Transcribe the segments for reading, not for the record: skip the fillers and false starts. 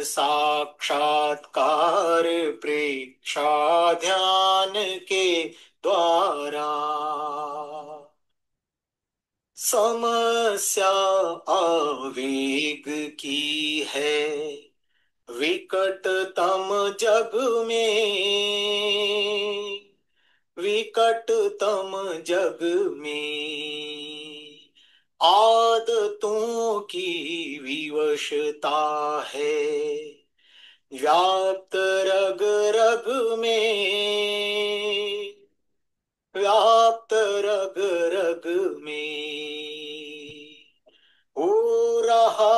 साक्षात्कार प्रेक्षा ध्यान के द्वारा समस्या आवेग की है विकटतम जग में, विकटतम जग में आदतों की विवशता है व्याप्त रग रग में, व्याप्त रग रग में हो रहा,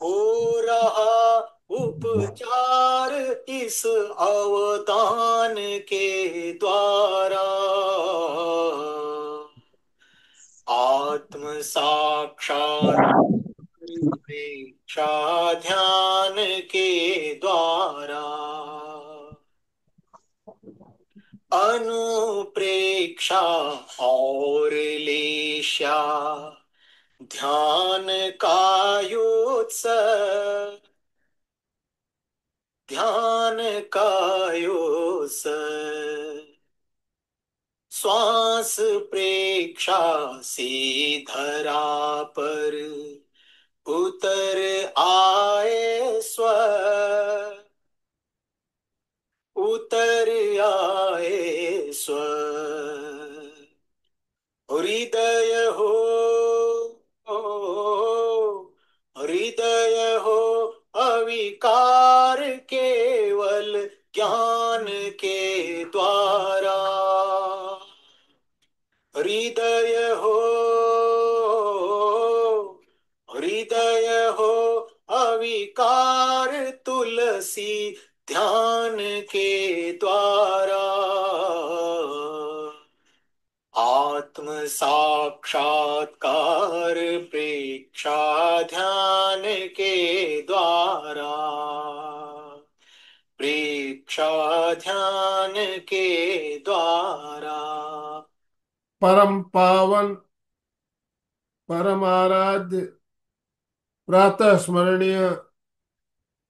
हो रहा उपचार इस अवदान के द्वारा आत्म साक्षात प्रेक्षा ध्यान के द्वारा अनुप्रेक्षा और लेशा ध्यान कायोत्सव, ध्यान कायोत्सव श्वास प्रेक्षा से धरा पर उतर आए स्वर, उतर आए स्वर हृदय हो, हृदय हो अविकार केवल ज्ञान के द्वारा हृदय हो, हृदय हो अविकार तुलसी ध्यान के द्वारा आत्म साक्षात्कार प्रेक्षा ध्यान के द्वारा, प्रेक्षा ध्यान के द्वारा परम पावन परम आराध्य प्रातः स्मरणीय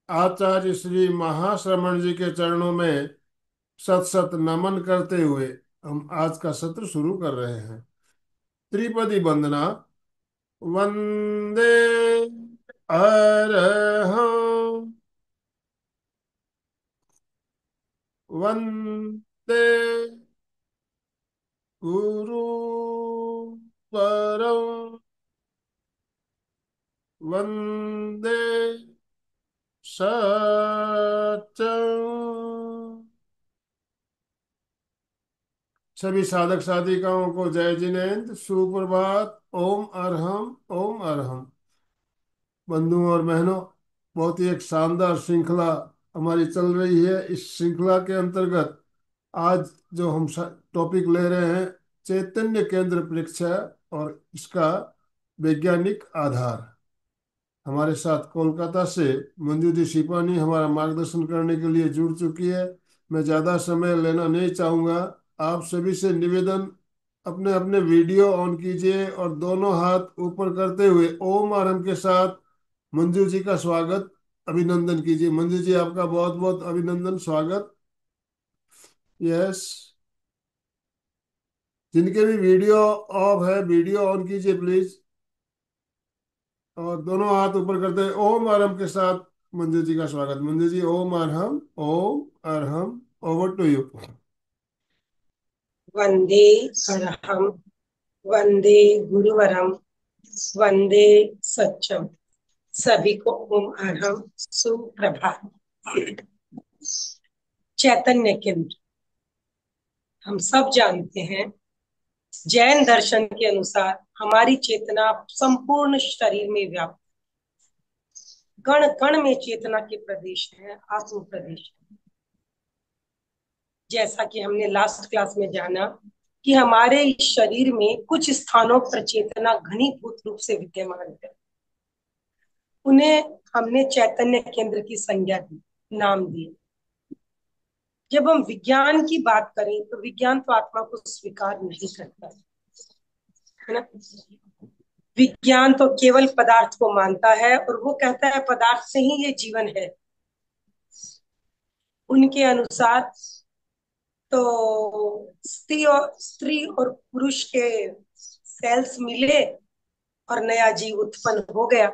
आचार्य श्री महाश्रमण जी के चरणों में सत सत नमन करते हुए हम आज का सत्र शुरू कर रहे हैं। त्रिपदी वंदना। वंदे अरहं, वंदे गुरु परम, वंदे सच्चं। सभी साधक साधिकाओं को जय जिनेन्द्र, सुप्रभात। ओम अरहम, ओम अरहम। बंधुओं और बहनों, बहुत ही एक शानदार श्रृंखला हमारी चल रही है। इस श्रृंखला के अंतर्गत आज जो हम टॉपिक ले रहे हैं, चैतन्य केंद्र परीक्षा और इसका वैज्ञानिक आधार। हमारे साथ कोलकाता से मंजू जी सिपानी हमारा मार्गदर्शन करने के लिए जुड़ चुकी है। मैं ज़्यादा समय लेना नहीं चाहूँगा। आप सभी से निवेदन, अपने अपने वीडियो ऑन कीजिए और दोनों हाथ ऊपर करते हुए ओम आरंभ के साथ मंजू जी का स्वागत, अभिनंदन कीजिए। मंजू जी, आपका बहुत बहुत अभिनंदन, स्वागत। यस, जिनके भी वीडियो ऑफ है वीडियो ऑन कीजिए प्लीज, और दोनों हाथ ऊपर करते हुए ओम आरंभ के साथ मंजू जी का स्वागत। मंजू जी, ओम अरहम, ओम अरहम। Over to you. वंदे अरहम, वंदे गुरुवरम, वंदे सच्चम। सभी को ओम अरहम, सुप्रभात। चैतन्य केंद्र, हम सब जानते हैं, जैन दर्शन के अनुसार हमारी चेतना संपूर्ण शरीर में व्याप्त, कण कण में चेतना के प्रदेश है, आत्म प्रदेश है। जैसा कि हमने लास्ट क्लास में जाना कि हमारे इस शरीर में कुछ स्थानों पर चेतना घनीभूत रूप से विद्यमान है। उन्हें हमने चैतन्य केंद्र की संज्ञा दी, नाम दिए। जब हम विज्ञान की बात करें तो विज्ञान तो आत्मा को स्वीकार नहीं करता है ना। विज्ञान तो केवल पदार्थ को मानता है और वो कहता है पदार्थ से ही ये जीवन है। उनके अनुसार तो स्त्री और पुरुष के सेल्स मिले और नया जीव उत्पन्न हो गया।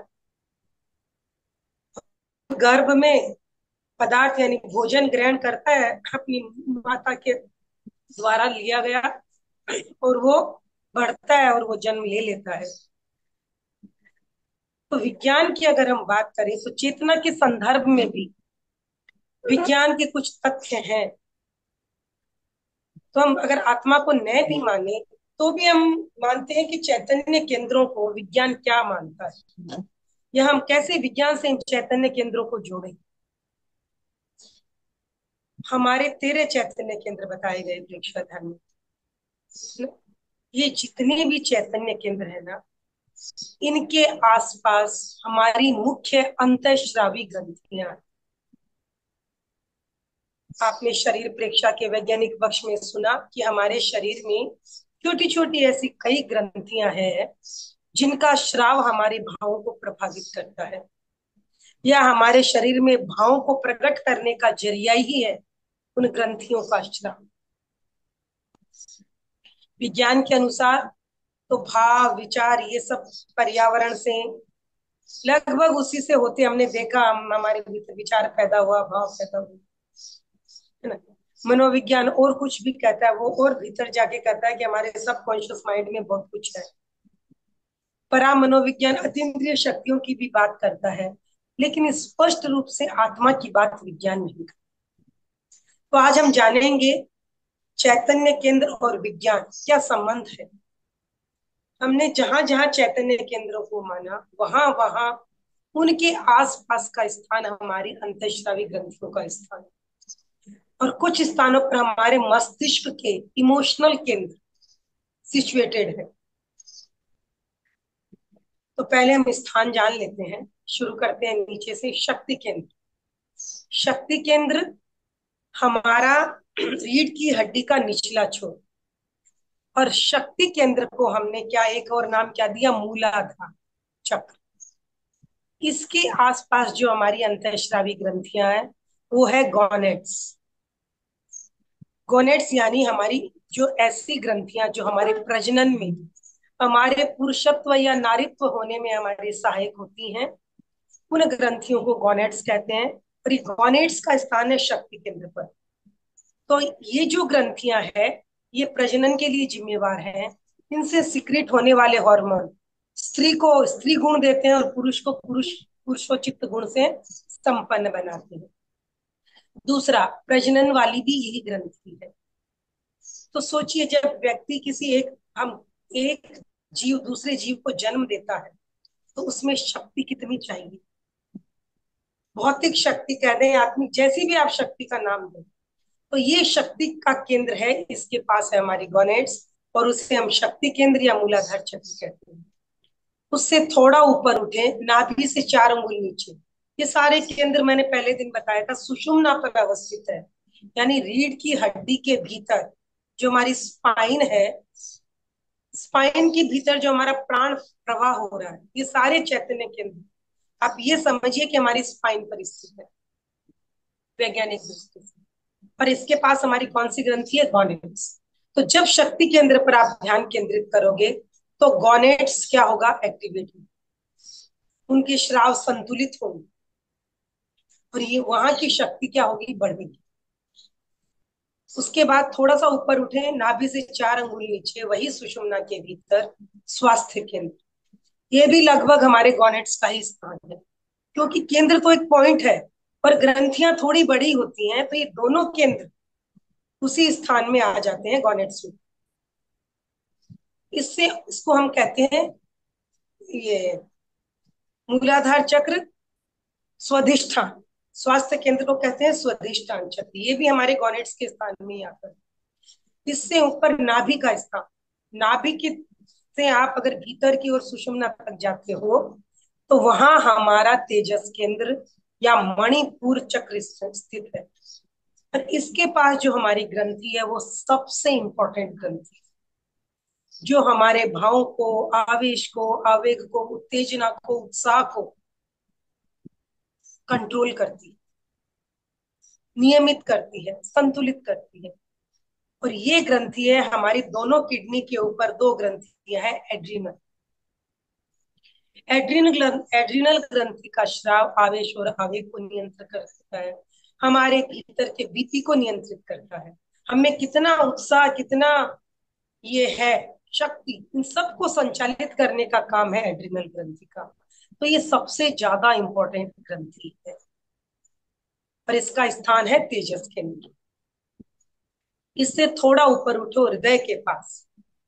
गर्भ में पदार्थ यानी भोजन ग्रहण करता है, अपनी माता के द्वारा लिया गया, और वो बढ़ता है और वो जन्म ले लेता है। तो विज्ञान की अगर हम बात करें तो चेतना के संदर्भ में भी विज्ञान के कुछ तथ्य हैं। तो हम अगर आत्मा को न भी माने तो भी हम मानते हैं कि चैतन्य केंद्रों को विज्ञान क्या मानता है, या हम कैसे विज्ञान से इन चैतन्य केंद्रों को जोड़ें। हमारे 13 चैतन्य केंद्र बताए गए प्रेक्षाधाम में। ये जितने भी चैतन्य केंद्र है ना, इनके आसपास हमारी मुख्य अंतःस्रावी ग्रंथियां हैं। आपने शरीर प्रेक्षा के वैज्ञानिक पक्ष में सुना कि हमारे शरीर में छोटी छोटी ऐसी कई ग्रंथियां हैं जिनका स्राव हमारे भावों को प्रभावित करता है, या हमारे शरीर में भावों को प्रकट करने का जरिया ही है उन ग्रंथियों का स्राव। विज्ञान के अनुसार तो भाव विचार ये सब पर्यावरण से लगभग उसी से होते, हमने देखा, हम हमारे भीतर विचार पैदा हुआ, भाव पैदा हुआ, है ना। मनोविज्ञान और कुछ भी कहता है, वो और भीतर जाके कहता है कि हमारे सबकॉन्शियस माइंड में बहुत कुछ है। परा मनोविज्ञान अतीन्द्रिय शक्तियों की भी बात करता है, लेकिन स्पष्ट रूप से आत्मा की बात विज्ञान नहीं करता। तो आज हम जानेंगे चैतन्य केंद्र और विज्ञान क्या संबंध है। हमने जहां जहां चैतन्य केंद्रों को माना वहां वहां उनके आसपास का स्थान हमारी अंतःस्रावी ग्रंथियों का स्थान है, और कुछ स्थानों पर हमारे मस्तिष्क के इमोशनल केंद्र सिचुएटेड है। तो पहले हम स्थान जान लेते हैं, शुरू करते हैं नीचे से। शक्ति केंद्र। शक्ति केंद्र हमारा रीढ़ की हड्डी का निचला छोर, और शक्ति केंद्र को हमने क्या एक और नाम क्या दिया, मूलाधार चक्र। इसके आसपास जो हमारी अंतःस्रावी ग्रंथियां हैं वो है गॉनेट्स। गॉनेट्स यानी हमारी जो ऐसी ग्रंथियां जो हमारे प्रजनन में, हमारे पुरुषत्व या नारीत्व होने में हमारे सहायक होती हैं, उन ग्रंथियों को गॉनेट्स कहते हैं। और ये गॉनेट्स का स्थान है शक्ति केंद्र पर। तो ये जो ग्रंथियां हैं ये प्रजनन के लिए जिम्मेवार हैं। इनसे सिक्रेट होने वाले हार्मोन स्त्री को स्त्री गुण देते हैं और पुरुष को पुरुषोचित गुण से संपन्न बनाते हैं। दूसरा, प्रजनन वाली भी यही ग्रंथि है। तो सोचिए, जब व्यक्ति किसी एक जीव दूसरे जीव को जन्म देता है तो उसमें शक्ति कितनी चाहिए। भौतिक शक्ति कह दें, आत्मिक, जैसी भी आप शक्ति का नाम दें, तो ये शक्ति का केंद्र है, इसके पास है हमारी गॉनेट्स, और उसे हम शक्ति केंद्र या मूलाधार चक्र कहते हैं। उससे थोड़ा ऊपर उठे, नाभि से 4 अंगुल नीचे, ये सारे केंद्र मैंने पहले दिन बताया था सुषुम्ना पर अवस्थित है। यानी रीढ़ की हड्डी के भीतर जो हमारी स्पाइन है, स्पाइन के भीतर जो हमारा प्राण प्रवाह हो रहा है, ये सारे चैतन्य केंद्र आप ये समझिए कि हमारी स्पाइन पर स्थित है वैज्ञानिक दृष्टि से। और इसके पास हमारी कौन सी ग्रंथि है, गॉनेट्स। तो जब शक्ति केंद्र पर आप ध्यान केंद्रित करोगे तो गॉनेट्स क्या होगा, एक्टिवेट होगी, उनके स्राव संतुलित होंगे, और ये वहां की शक्ति क्या होगी, बढ़ेगी। उसके बाद थोड़ा सा ऊपर उठे, नाभि से 4 अंगुल नीचे, वही सुषुम्ना के भीतर स्वास्थ्य केंद्र, ये भी लगभग हमारे गॉनेट्स का ही स्थान है, क्योंकि केंद्र तो एक पॉइंट है पर ग्रंथियां थोड़ी बड़ी होती हैं, तो ये दोनों केंद्र उसी स्थान में आ जाते हैं गॉनेट्स में। इसको हम कहते हैं ये मूलाधार चक्र, स्वाधिष्ठान। स्वास्थ्य केंद्र को कहते हैं स्वाधिष्ठान चक्र, ये भी हमारे गॉनेट्स के स्थान में ही आता है। इससे ऊपर नाभि का स्थान, नाभि के से आप अगर भीतर की ओर सुषुम्ना तक जाते हो तो वहां हमारा तेजस केंद्र या मणिपुर चक्र स्थित है। और इसके पास जो हमारी ग्रंथि है वो सबसे इंपॉर्टेंट ग्रंथि है। जो हमारे भावों को, आवेश को, आवेग को, उत्तेजना को, उत्साह को कंट्रोल करती है, नियमित करती है, संतुलित करती है। और ये ग्रंथि है हमारी दोनों किडनी के ऊपर, दो ग्रंथियां हैं एड्रीनल। एड्रीनल ग्रंथि का स्राव आवेश और आवेग को नियंत्रित करता है, हमारे भीतर के बीपी को नियंत्रित करता है, हमें कितना उत्साह, कितना ये है शक्ति, इन सबको संचालित करने का काम है एड्रिनल ग्रंथि का। तो ये सबसे ज्यादा इंपॉर्टेंट ग्रंथि है और इसका स्थान है तेजस केंद्र। इससे थोड़ा ऊपर उठो, हृदय के पास।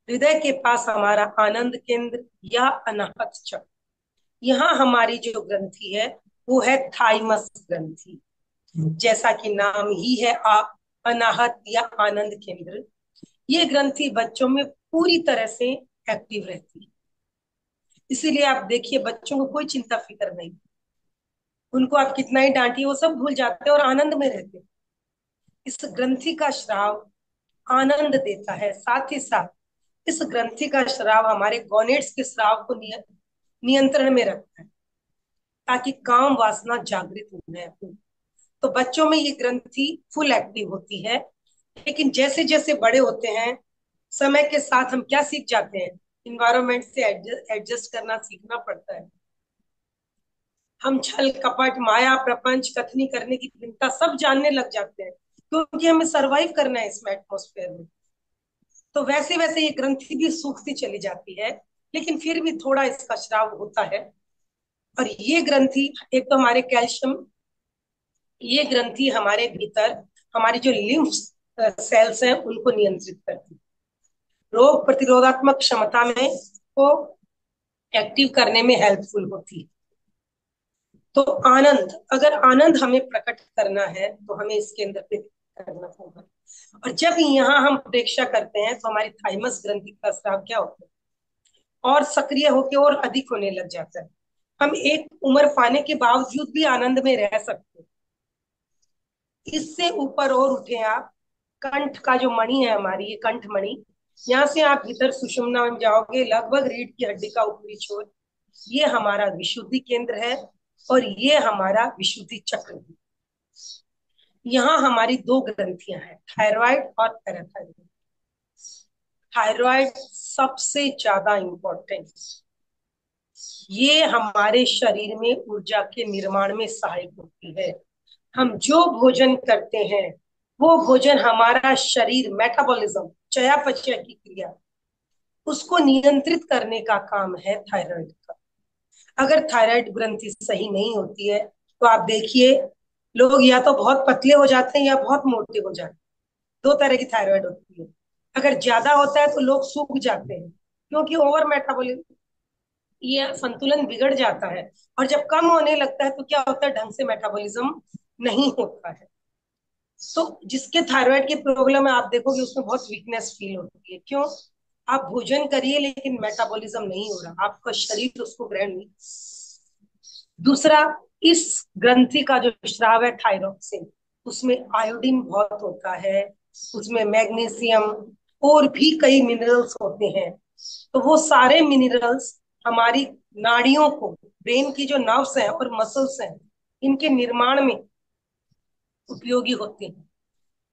हृदय के पास हमारा आनंद केंद्र या अनाहत चक्र। यहाँ हमारी जो ग्रंथि है वो है थाइमस ग्रंथि, जैसा कि नाम ही है अनाहत या आनंद केंद्र। ये ग्रंथि बच्चों में पूरी तरह से एक्टिव रहती है, इसीलिए आप देखिए बच्चों को कोई चिंता फिक्र नहीं, उनको आप कितना ही डांटिए वो सब भूल जाते हैं और आनंद में रहते हैं। इस ग्रंथि का स्राव आनंद देता है, साथ ही साथ इस ग्रंथि का स्राव हमारे गोनेट्स के स्राव को नियंत्रण में रखता है, ताकि काम वासना जागृत न हो। तो बच्चों में ये ग्रंथि फुल एक्टिव होती है, लेकिन जैसे जैसे बड़े होते हैं, समय के साथ हम क्या सीख जाते हैं, इन्वायरमेंट से एडजस्ट करना सीखना पड़ता है। हम छल कपट, माया, प्रपंच, कथनी करने की भिन्नता सब जानने लग जाते हैं, क्योंकि हमें सरवाइव करना है इसमें, एटमोस्फेयर में। तो वैसे वैसे ये ग्रंथि भी सूखती चली जाती है, लेकिन फिर भी थोड़ा इसका स्राव होता है। और ये ग्रंथि, एक तो हमारे कैल्शियम, ये ग्रंथि हमारे भीतर हमारी जो लिम्फ सेल्स हैं उनको नियंत्रित करती है, रोग प्रतिरोधात्मक क्षमता में को एक्टिव करने में हेल्पफुल होती है। तो आनंद, अगर आनंद हमें प्रकट करना है तो हमें इस केंद्र पे करना होगा। और जब यहाँ हम प्रेक्षा करते हैं तो हमारी थाइमस ग्रंथि का स्राव क्या होता है, और सक्रिय होकर और अधिक होने लग जाता है। हम एक उम्र पाने के बावजूद भी आनंद में रह सकते हैं। इससे ऊपर और उठे आप, कंठ का जो मणि है हमारी, ये कंठ मणि, यहाँ से आप भीतर सुषुम्ना में जाओगे, लगभग रीढ़ की हड्डी का ऊपरी छोर, ये हमारा विशुद्धि केंद्र है और ये हमारा विशुद्धि चक्र है। यहाँ हमारी दो ग्रंथियां हैं, थायराइड और पैराथायराइड। थायराइड सबसे ज्यादा इंपॉर्टेंट, ये हमारे शरीर में ऊर्जा के निर्माण में सहायक होती है। हम जो भोजन करते हैं वो भोजन हमारा शरीर, मेटाबॉलिज्म, चयापचय की क्रिया, उसको नियंत्रित करने का काम है थायराइड का। अगर थायराइड ग्रंथि सही नहीं होती है तो आप देखिए, लोग या तो बहुत पतले हो जाते हैं या बहुत मोटे हो जाते हैं। दो तरह की थायराइड होती है। अगर ज्यादा होता है तो लोग सूख जाते हैं, क्योंकि ओवर मेटाबॉलिज्म, ये संतुलन बिगड़ जाता है। और जब कम होने लगता है तो क्या होता है, ढंग से मेटाबॉलिज्म नहीं होता है। तो जिसके थायराइड की प्रॉब्लम है, आप देखोगे उसमें बहुत वीकनेस फील होती है। क्यों? आप भोजन करिए लेकिन मेटाबॉलिज्म नहीं हो रहा, आपका शरीर उसको ग्रहण नहीं। दूसरा, इस ग्रंथि का जो स्राव है थायरॉक्सिन, उसमें आयोडीन बहुत होता है, उसमें मैग्नीशियम और भी कई मिनरल्स होते हैं। तो वो सारे मिनरल्स हमारी नाड़ियों को, ब्रेन की जो नर्व्स हैं और मसल्स हैं, इनके निर्माण में उपयोगी होते हैं।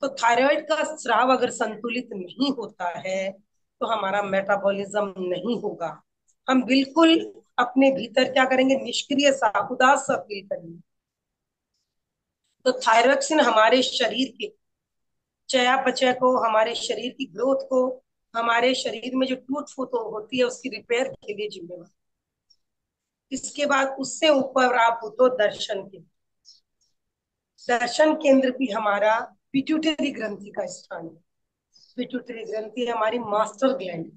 तो थायराइड का स्राव अगर संतुलित नहीं होता है तो हमारा मेटाबॉलिज्म नहीं होगा, हम बिल्कुल अपने भीतर क्या करेंगे, निष्क्रिय सा, उदास सा फील करेंगे। तो थायरॉक्सिन हमारे शरीर के चयापचय को, हमारे शरीर की ग्रोथ को, हमारे शरीर में जो टूट फूट होती है उसकी रिपेयर के लिए जिम्मेवार। इसके बाद उससे ऊपर आप हो तो दर्शन केंद्र। दर्शन केंद्र भी हमारा पिट्यूटरी ग्रंथि का स्थान है। पिट्यूटरी ग्रंथि हमारी मास्टर ग्लैंड।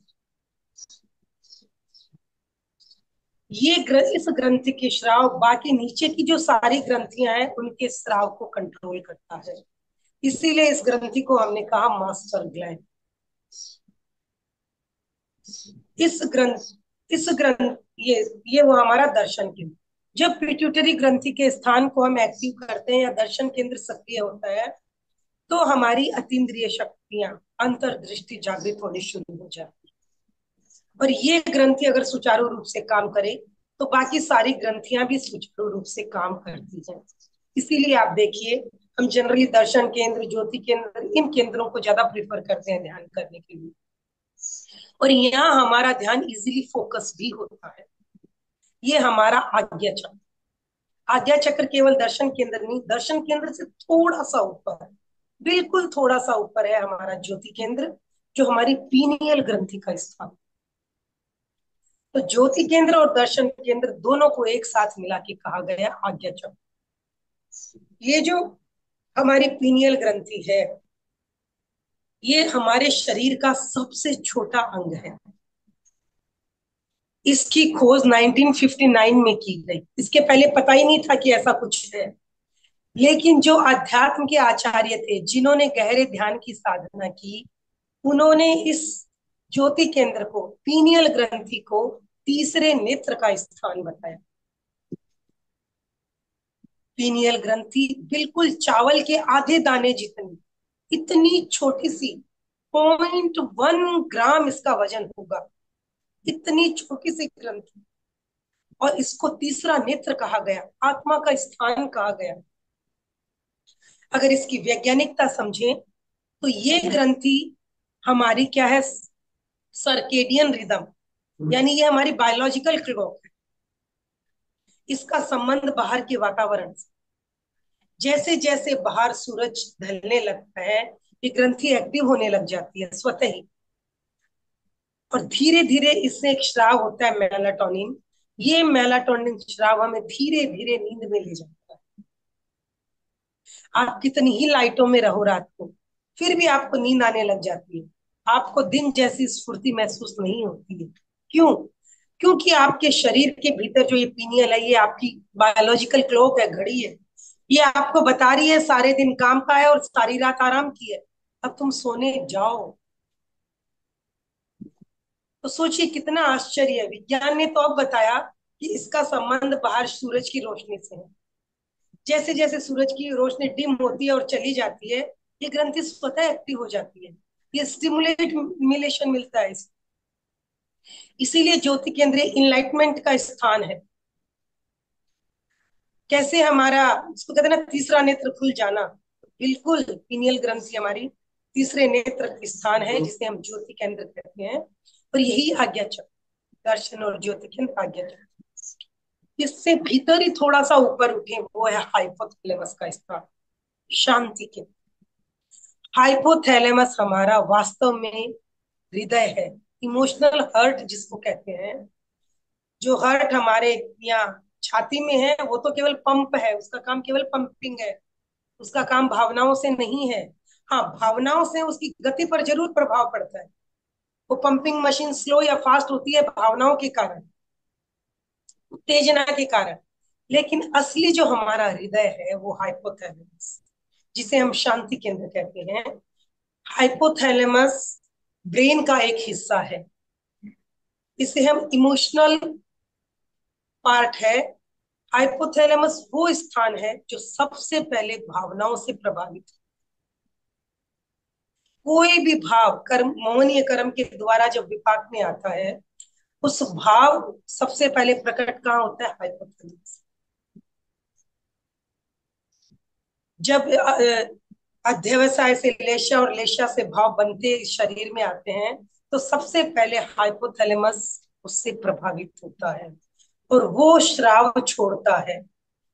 इस ग्रंथि के स्राव बाकी नीचे की जो सारी ग्रंथियां हैं उनके स्राव को कंट्रोल करता है, इसीलिए इस ग्रंथि को हमने कहा मास्टर ग्लैंड। इस ग्रंथ ये वो हमारा दर्शन केंद्र। जब पिट्यूटरी ग्रंथि के स्थान को हम एक्टिव करते हैं या दर्शन केंद्र सक्रिय होता है तो हमारी अतीन्द्रिय शक्तियां, अंतर्दृष्टि जागृत होनी शुरू हो जाती है। और ये ग्रंथि अगर सुचारू रूप से काम करे तो बाकी सारी ग्रंथियां भी सुचारू रूप से काम करती हैं। इसीलिए आप देखिए, हम जनरली दर्शन केंद्र, ज्योति केंद्र, इन केंद्रों को ज्यादा प्रेफर करते हैं ध्यान करने के लिए। और यहाँ हमारा ध्यान इजीली फोकस भी होता है। ये हमारा आज्ञा चक्र। आज्ञा चक्र केवल दर्शन केंद्र नहीं, दर्शन केंद्र से थोड़ा सा ऊपर है, बिल्कुल थोड़ा सा ऊपर है हमारा ज्योति केंद्र, जो हमारी पीनियल ग्रंथि का स्थान। तो ज्योति केंद्र और दर्शन केंद्र दोनों को एक साथ मिला के कहा गया आज्ञा चक्र। ये जो हमारी पीनियल ग्रंथि है, ये हमारे शरीर का सबसे छोटा अंग है। इसकी खोज 1959 में की गई। इसके पहले पता ही नहीं था कि ऐसा कुछ है। लेकिन जो अध्यात्म के आचार्य थे, जिन्होंने गहरे ध्यान की साधना की, उन्होंने इस ज्योति केंद्र को, पीनियल ग्रंथि को तीसरे नेत्र का स्थान बताया। पीनियल ग्रंथि बिल्कुल चावल के आधे दाने जितनी, इतनी छोटी सी, 0.1 ग्राम इसका वजन होगा, इतनी छोटी सी ग्रंथि, और इसको तीसरा नेत्र कहा गया, आत्मा का स्थान कहा गया। अगर इसकी वैज्ञानिकता समझें तो ये ग्रंथि हमारी क्या है, सर्केडियन रिदम, यानी ये हमारी बायोलॉजिकल क्लॉक है। इसका संबंध बाहर के वातावरण से, जैसे जैसे बाहर सूरज ढलने लगता है, ये ग्रंथि एक्टिव होने लग जाती है स्वतः ही। और धीरे धीरे इससे एक स्राव होता है मेलाटोनिन। ये मेलाटोनिन स्राव हमें धीरे धीरे नींद में ले जाता है। आप कितनी ही लाइटों में रहो रात को, फिर भी आपको नींद आने लग जाती है। आपको दिन जैसी स्फूर्ति महसूस नहीं होती है। क्यों? क्योंकि आपके शरीर के भीतर जो ये पीनियल है, ये आपकी बायोलॉजिकल क्लॉक है, घड़ी है। ये आपको बता रही है सारे दिन काम का है और सारी रात आराम की है, अब तुम सोने जाओ। तो सोचिए कितना आश्चर्य है। विज्ञान ने तो अब बताया कि इसका संबंध बाहर सूरज की रोशनी से है। जैसे जैसे सूरज की रोशनी डिम होती है और चली जाती है, ये ग्रंथि स्वतः एक्टिव हो जाती है। ये स्टिमुलेशन मिलता है इसे। इसीलिए ज्योति केंद्रीय इनलाइटमेंट का स्थान है। कैसे हमारा, इसको कहते हैं ना तीसरा नेत्र खुल जाना, बिल्कुल पीनियल ग्रंथि हमारी तीसरे नेत्र स्थान है, जिसे हम ज्योति केंद्र कहते हैं। और यही आज्ञा चक्र, दर्शन और ज्योति केंद्र आज्ञा चक्र। इससे भीतर ही थोड़ा सा ऊपर उठे, वो है हाइपोथैलेमस का स्थान, शांति के। हाइपोथैलेमस हमारा वास्तव में हृदय है, इमोशनल हर्ट जिसको कहते हैं। जो हर्ट हमारे यहाँ छाती में है, वो तो केवल पंप है, उसका काम केवल पंपिंग है, उसका काम भावनाओं से नहीं है। हाँ, भावनाओं से उसकी गति पर जरूर प्रभाव पड़ता है। वो पंपिंग मशीन स्लो या फास्ट होती है भावनाओं के कारण, उत्तेजना के कारण। लेकिन असली जो हमारा हृदय है वो हाइपोथैलेमस, जिसे हम शांति केंद्र कहते हैं। हाइपोथैलेमस ब्रेन का एक हिस्सा है। इसे हम इमोशनल पार्ट है। हाइपोथैलेमस वो स्थान है जो सबसे पहले भावनाओं से प्रभावित है। कोई भी भाव कर्म, मोहनीय कर्म के द्वारा जब विपाक में आता है, उस भाव सबसे पहले प्रकट कहाँ होता है? हाइपोथैलेमस। जब अध्यवसाय से लेशा और लेशा से भाव बनते शरीर में आते हैं, तो सबसे पहले हाइपोथैलेमस उससे प्रभावित होता है और वो श्राव छोड़ता है।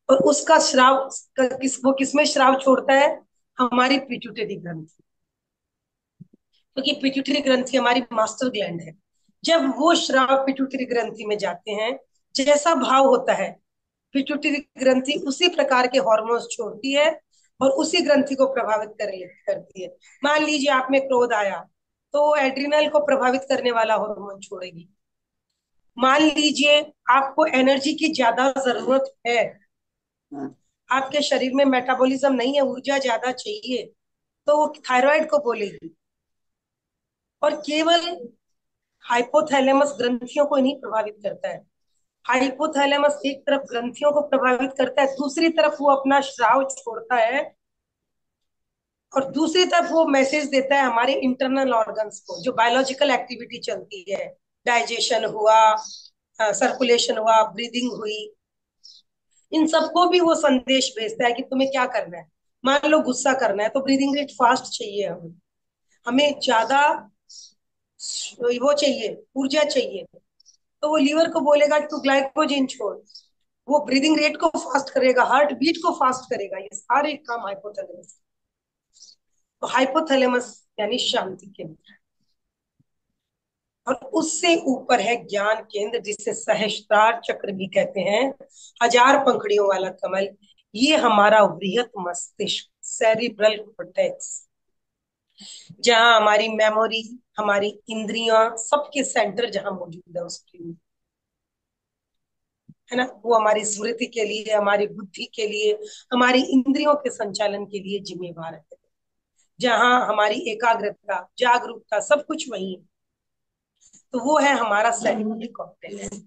और उसका श्राव वो किसमें श्राव छोड़ता है? हमारी पिट्यूटरी ग्रंथि, क्योंकि पिट्यूटरी ग्रंथि हमारी मास्टर ग्लैंड है। जब वो श्राव पिट्यूटरी ग्रंथि में जाते हैं, जैसा भाव होता है, पिट्यूटरी ग्रंथि उसी प्रकार के हार्मोन्स छोड़ती है और उसी ग्रंथि को प्रभावित करती है। मान लीजिए आप में क्रोध आया, तो एड्रिनल को प्रभावित करने वाला हार्मोन छोड़ेगी। मान लीजिए आपको एनर्जी की ज्यादा जरूरत है, आपके शरीर में मेटाबॉलिज्म नहीं है, ऊर्जा ज्यादा चाहिए, तो वो थायराइड को बोलेगी। और केवल हाइपोथैलेमस ग्रंथियों को नहीं प्रभावित करता है। हाइपोथैलेमस एक तरफ ग्रंथियों को प्रभावित करता है, दूसरी तरफ वो अपना श्राव छोड़ता है, और दूसरी तरफ वो मैसेज देता है हमारे इंटरनल ऑर्गन्स को, जो बायोलॉजिकल एक्टिविटी चलती है, डाइजेशन हुआ, सर्कुलेशन हुआ, ब्रीदिंग हुई, इन सबको भी वो संदेश भेजता है कि तुम्हें क्या करना है। मान लो गुस्सा करना है तो ब्रीदिंग रेट फास्ट चाहिए, हमें हमें ज्यादा वो चाहिए, ऊर्जा चाहिए, तो वो लीवर को बोलेगा कि तू ग्लाइकोजन छोड़, वो ब्रीदिंग रेट को फास्ट करेगा, हार्ट बीट को फास्ट करेगा, ये सारे काम हाइपोथैलेमस। तो हाइपोथैलेमस यानी शांति केंद्र, और उससे ऊपर है ज्ञान केंद्र, जिसे सहस्त्रार चक्र भी कहते हैं, हजार पंखड़ियों वाला कमल। ये हमारा वृहत मस्तिष्क, सेरिब्रल कॉर्टेक्स, जहां हमारी मेमोरी, हमारी इंद्रियां, सबके सेंटर जहां मौजूद है उस में, है ना, वो हमारी स्मृति के लिए, हमारी बुद्धि के लिए, हमारी इंद्रियों के संचालन के लिए जिम्मेवार है, जहां हमारी एकाग्रता, जागरूकता, सब कुछ वही है। तो वो है हमारा सेरिब्रल कॉर्टेक्स।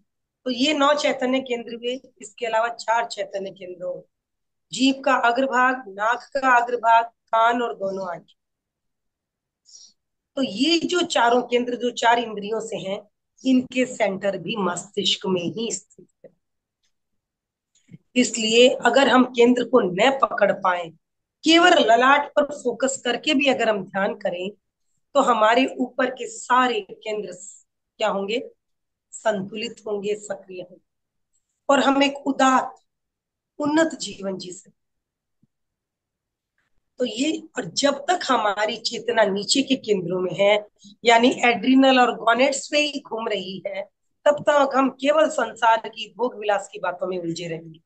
तो ये 9 चैतन्य केंद्र हुए। इसके अलावा 4 चैतन्य केंद्र हो, जीभ का अग्रभाग, नाक का अग्रभाग, कान और दोनों आंखें। तो ये जो चारों केंद्र, जो 4 इंद्रियों से हैं, इनके सेंटर भी मस्तिष्क में ही स्थित है। इसलिए अगर हम केंद्र को न पकड़ पाए, केवल ललाट पर फोकस करके भी अगर हम ध्यान करें, तो हमारे ऊपर के सारे केंद्र क्या होंगे? संतुलित होंगे, सक्रिय होंगे, और हम एक उदात्त, उन्नत जीवन जी सकते। तो ये, और जब तक हमारी चेतना नीचे के केंद्रों में है, यानी एड्रिनल और गॉनेट्स पे ही घूम रही है, तब तक हम केवल संसार की भोग विलास की बातों में उलझे रहेंगे।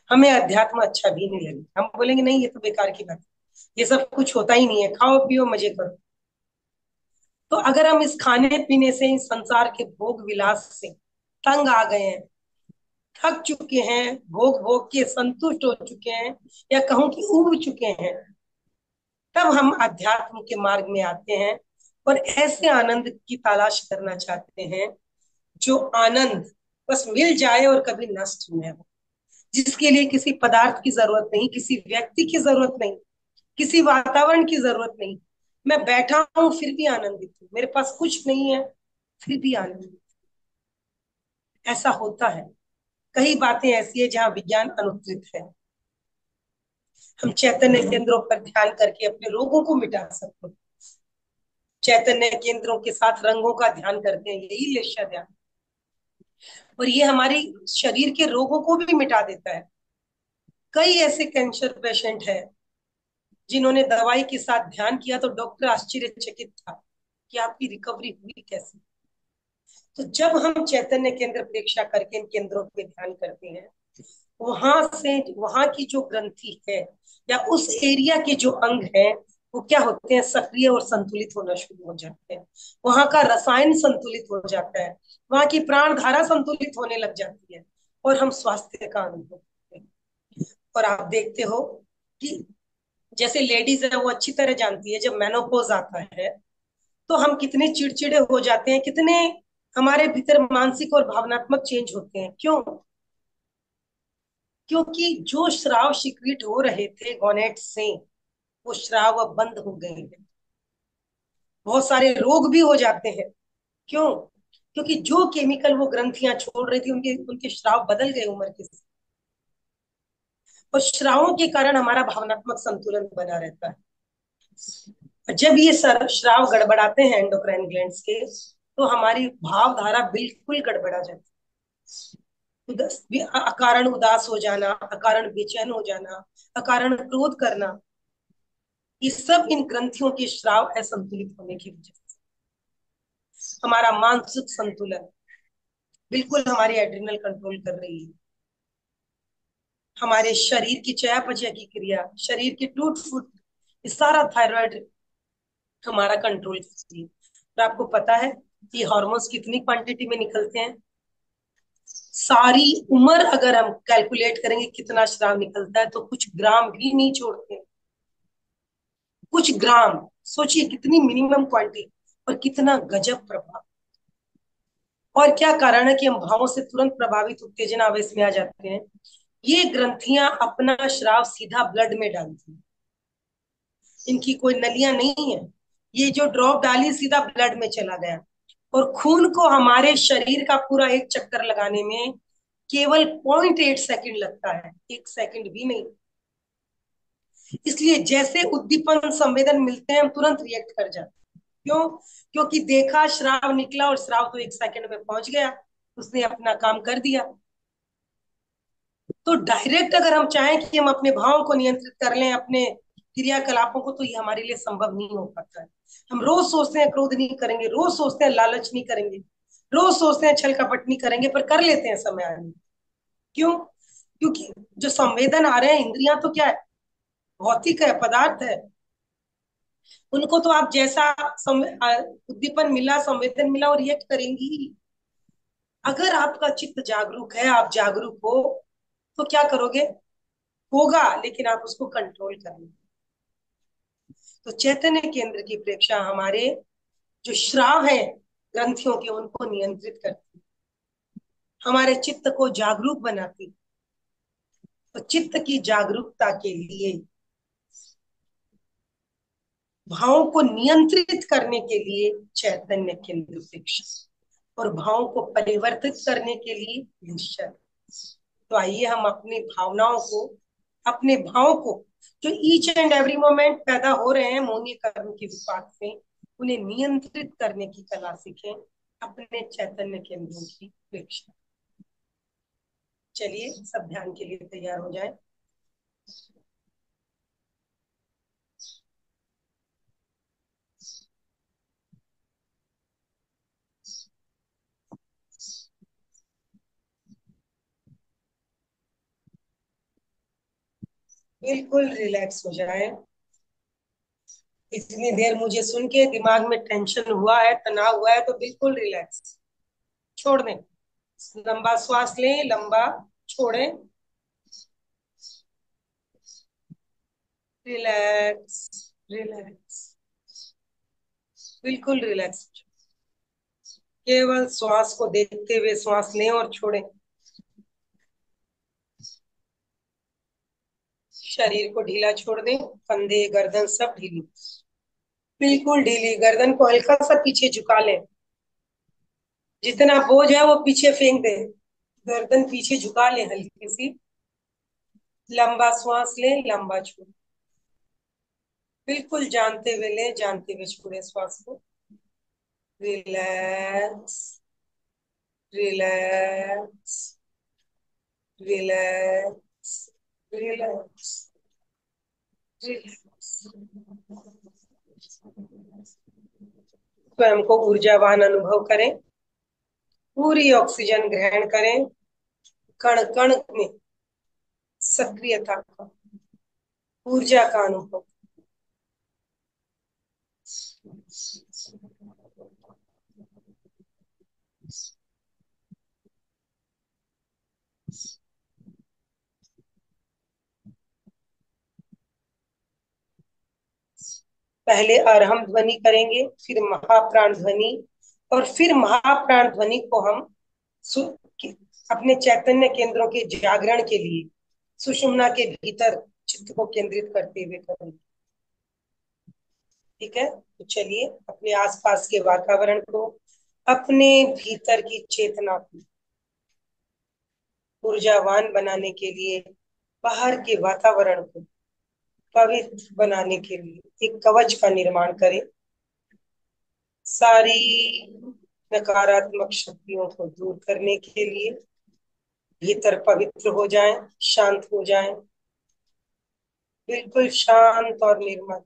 हमें अध्यात्म अच्छा भी नहीं लगेगा, हम बोलेंगे नहीं ये तो बेकार की बात है, ये सब कुछ होता ही नहीं है, खाओ पियो मजे करो। तो अगर हम इस खाने पीने से, इस संसार के भोग विलास से तंग आ गए हैं, थक चुके हैं, भोग भोग के संतुष्ट हो चुके हैं, या कहूं कि ऊब चुके हैं, तब हम अध्यात्म के मार्ग में आते हैं और ऐसे आनंद की तलाश करना चाहते हैं, जो आनंद बस मिल जाए और कभी नष्ट न हो, जिसके लिए किसी पदार्थ की जरूरत नहीं, किसी व्यक्ति की जरूरत नहीं, किसी वातावरण की जरूरत नहीं। मैं बैठा हूं फिर भी आनंदित हूँ, मेरे पास कुछ नहीं है फिर भी आनंदित। ऐसा होता है, कई बातें ऐसी है जहां विज्ञान अनुत्तरित है। हम चैतन्य केंद्रों पर ध्यान करके अपने रोगों को मिटा सकते हैं। चैतन्य केंद्रों के साथ रंगों का ध्यान करते हैं, यही लेशा ध्यान, और ये हमारी शरीर के रोगों को भी मिटा देता है। कई ऐसे कैंसर पेशेंट हैं जिन्होंने दवाई के साथ ध्यान किया तो डॉक्टर आश्चर्यचकित था कि आपकी रिकवरी हुई कैसे। तो जब हम चैतन्य केंद्र परीक्षा करके इन केंद्रों पे ध्यान करते हैं, वहां से वहां की जो ग्रंथि है, या उस एरिया के जो अंग है, वो क्या होते हैं? सक्रिय और संतुलित होना शुरू हो जाते हैं। वहां का रसायन संतुलित हो जाता है, वहां की प्राण धारा संतुलित होने लग जाती है, और हम स्वास्थ्य का अनुभव करते हैं। और आप देखते हो कि जैसे लेडीज है वो अच्छी तरह जानती है, जब मेनोपॉज आता है तो हम कितने चिड़चिड़े हो जाते हैं, कितने हमारे भीतर मानसिक और भावनात्मक चेंज होते हैं। क्यों? क्योंकि जो श्राव सिक्रीट हो रहे थे गोनेट से, वो श्राव अब बंद हो गए हैं। बहुत सारे रोग भी हो जाते हैं। क्यों? क्योंकि जो केमिकल वो ग्रंथियां छोड़ रही थी, उनके उनके श्राव बदल गए उम्र के साथ। और श्रावों के कारण हमारा भावनात्मक संतुलन बना रहता है। जब ये श्राव गड़बड़ाते हैं एंडोक्राइन ग्लैंड्स के, तो हमारी भावधारा बिल्कुल गड़बड़ा जाती है। अकारण उदास हो जाना, अकारण बेचैन हो जाना, अकारण क्रोध करना, ये सब इन ग्रंथियों के श्राव असंतुलित होने की वजह से। हमारा मानसिक संतुलन बिल्कुल, हमारी एड्रिनल कंट्रोल कर रही है, हमारे शरीर की चयापचय की क्रिया, शरीर की टूट फूट, सारा थायराइड हमारा कंट्रोल करती है। तो आपको पता है कि हार्मोन्स कितनी क्वांटिटी में निकलते हैं? सारी उम्र अगर हम कैलकुलेट करेंगे कितना श्राव निकलता है, तो कुछ ग्राम भी नहीं छोड़ते। कुछ ग्राम, सोचिए कितनी मिनिमम क्वांटिटी, और कितना गजब प्रभाव। और क्या कारण है कि हम भावों से तुरंत प्रभावित, उत्तेजना आवेश में आ जाते हैं? ये ग्रंथियां अपना श्राव सीधा ब्लड में डालती हैं, इनकी कोई नलियां नहीं है। ये जो ड्रॉप डाली सीधा ब्लड में चला गया, और खून को हमारे शरीर का पूरा एक चक्कर लगाने में केवल 0.8 सेकंड लगता है, 1 सेकंड भी नहीं। इसलिए जैसे उद्दीपन संवेदन मिलते हैं हम तुरंत रिएक्ट कर जाते हैं। क्यों? क्योंकि देखा, श्राव निकला और श्राव तो 1 सेकंड में पहुंच गया, उसने अपना काम कर दिया। तो डायरेक्ट अगर हम चाहें कि हम अपने भावों को नियंत्रित कर लें, अपने क्रियाकलापों को, तो ये हमारे लिए संभव नहीं हो पाता है। हम रोज सोचते हैं क्रोध नहीं करेंगे, रोज सोचते हैं लालच नहीं करेंगे, रोज सोचते हैं छल कपट नहीं करेंगे, पर कर लेते हैं समय आने पर। क्यों? क्योंकि जो संवेदन आ रहे हैं, इंद्रियां तो क्या है, भौतिक है, पदार्थ है। उनको तो आप जैसा उद्दीपन मिला, संवेदन मिला, और रिएक्ट करेंगी ही। अगर आपका चित्त जागरूक है, आप जागरूक हो, तो क्या करोगे? होगा, लेकिन आप उसको कंट्रोल करेंगे। तो चैतन्य केंद्र की प्रेक्षा हमारे जो श्राव है ग्रंथियों के, उनको नियंत्रित करती, हमारे चित्त को जागरूक बनाती। तो चित्त की जागरूकता के लिए, भावों को नियंत्रित करने के लिए चैतन्य केंद्र प्रेक्षा, और भावों को परिवर्तित करने के लिए निश्चय। तो आइए हम अपनी भावनाओं को, अपने भावों को, जो ईच एंड एवरी मोमेंट पैदा हो रहे हैं मोहनीय कर्म के विपाक से, उन्हें नियंत्रित करने की कला सीखें अपने चैतन्य केंद्रों की प्रेक्षा। चलिए सब ध्यान के लिए तैयार हो जाए। बिल्कुल रिलैक्स हो जाए। इतनी देर मुझे सुन के दिमाग में टेंशन हुआ है, तनाव हुआ है, तो बिल्कुल रिलैक्स, छोड़ दें। लंबा श्वास लें, लंबा छोड़ें, रिलैक्स, रिलैक्स, बिल्कुल रिलैक्स। केवल श्वास को देखते हुए श्वास लें और छोड़ें। शरीर को ढीला छोड़ दें, कंधे गर्दन सब ढीली, बिल्कुल ढीली। गर्दन को हल्का सा पीछे झुका लें, जितना बोझ है वो पीछे फेंक दें। गर्दन पीछे झुका लें हल्की सी, लंबा श्वास लें, लंबा छोड़ें, बिल्कुल जानते हुए लें, जानते हुए छोड़ें श्वास को। Relax, relax, relax, relax, relax. स्वयं को ऊर्जावान अनुभव करें, पूरी ऑक्सीजन ग्रहण करें, कण कण में सक्रियता का, ऊर्जा का अनुभव। पहले अर्हम ध्वनि करेंगे, फिर महाप्राण ध्वनि, और फिर महाप्राण ध्वनि को हम अपने चैतन्य केंद्रों के जागरण के लिए सुषुम्ना के भीतर चित्त को केंद्रित करते हुए करेंगे। ठीक है, तो चलिए अपने आसपास के वातावरण को, अपने भीतर की चेतना को ऊर्जावान बनाने के लिए, बाहर के वातावरण को पवित्र बनाने के लिए एक कवच का निर्माण करें। सारी नकारात्मक शक्तियों को दूर करने के लिए भीतर पवित्र हो जाएं, शांत हो जाएं, बिल्कुल शांत और निर्मल।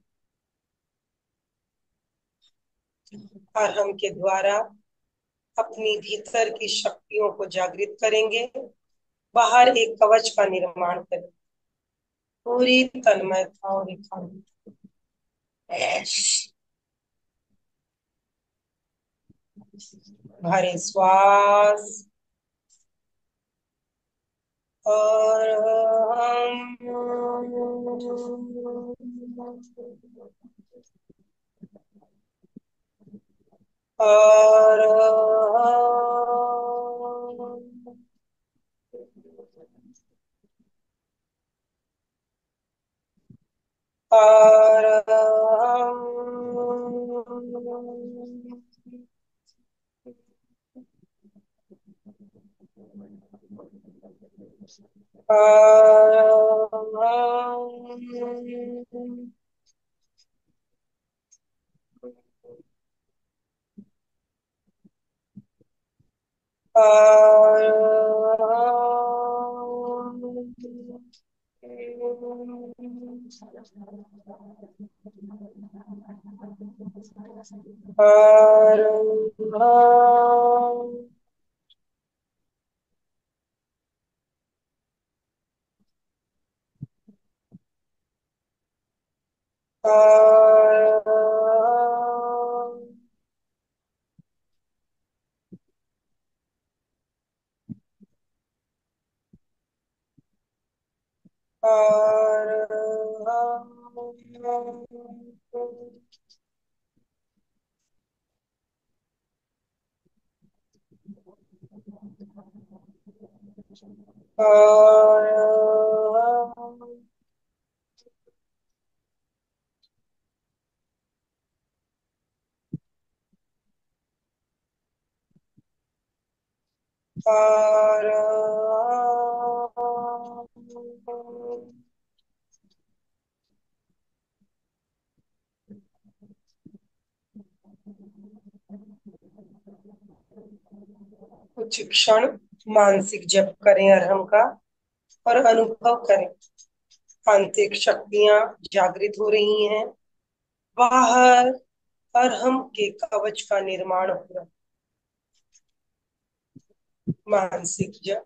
और हम के द्वारा अपनी भीतर की शक्तियों को जागृत करेंगे, बाहर एक कवच का निर्माण करें, पूरी तन्मयता और एकाग्रता। भरे श्वास, और और और कुछ क्षण मानसिक जप करें अरहम का और अनुभव करें। आंतरिक शक्तियां जागृत हो रही हैं। बाहर अरहम के कवच का निर्माण हो रहा है। मानसिक जप।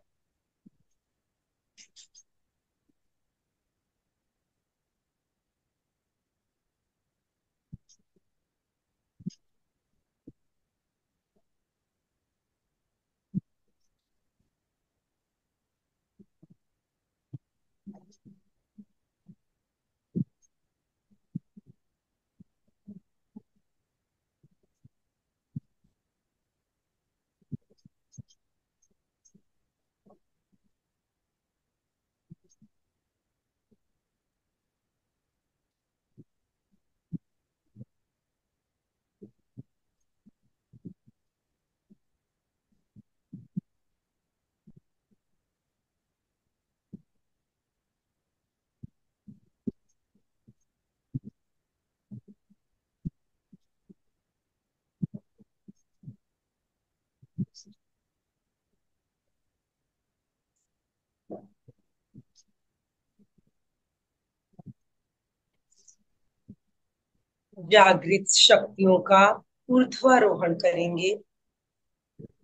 जागृत शक्तियों का ऊर्ध्वारोहण करेंगे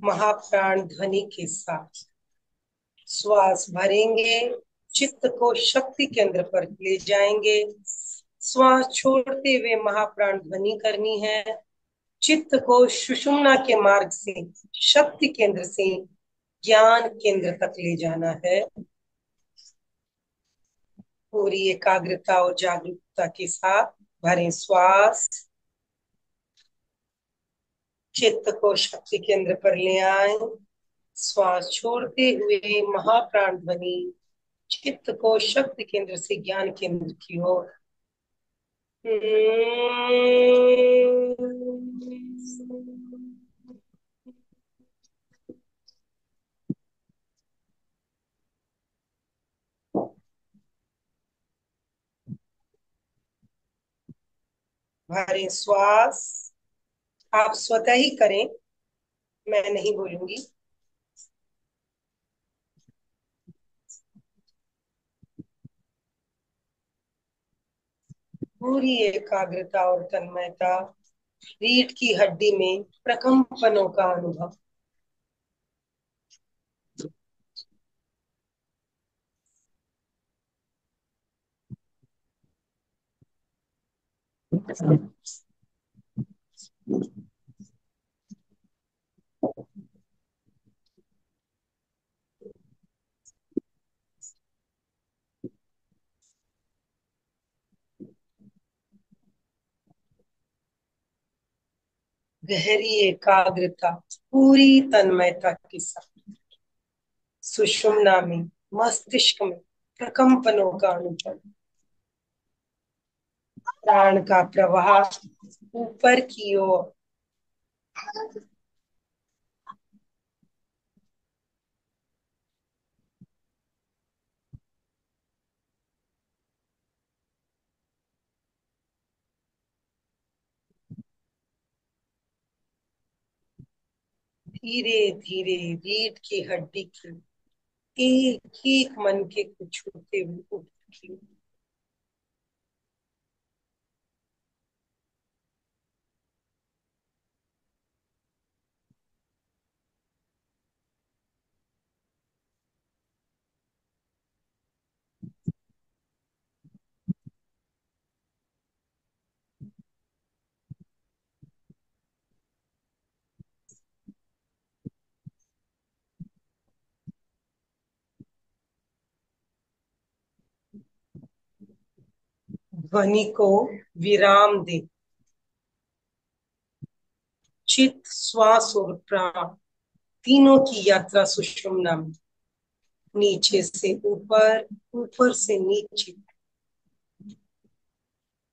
महाप्राण ध्वनि के साथ। श्वास भरेंगे, चित्त को शक्ति केंद्र पर ले जाएंगे। श्वास छोड़ते हुए महाप्राण ध्वनि करनी है। चित्त को सुषुम्ना के मार्ग से, शक्ति केंद्र से ज्ञान केंद्र तक ले जाना है। पूरी एकाग्रता और जागरूकता के साथ भरें श्वास। चित्त को शक्ति केंद्र पर ले आए। श्वास छोड़ते हुए महाप्राण ध्वनि चित्त को शक्ति केंद्र से ज्ञान केंद्र की ओर। भरें श्वास। आप स्वतः ही करें, मैं नहीं बोलूंगी। पूरी एकाग्रता और तन्मयता। रीढ़ की हड्डी में प्रकंपनों का अनुभव। गहरी एकाग्रता, पूरी तन्मयता के साथ सुषुम्ना में, मस्तिष्क में प्रकंपनों का अनुभव। प्राण का प्रवाह ऊपर की ओर। धीरे धीरे रीढ़ की हड्डी की एक एक मनके को छूते हुए उठती हूँ। ध्वनि को विराम दे। चित्त, श्वास और प्राण तीनों की यात्रा सुषुम्ना में, नीचे से ऊपर, ऊपर से नीचे,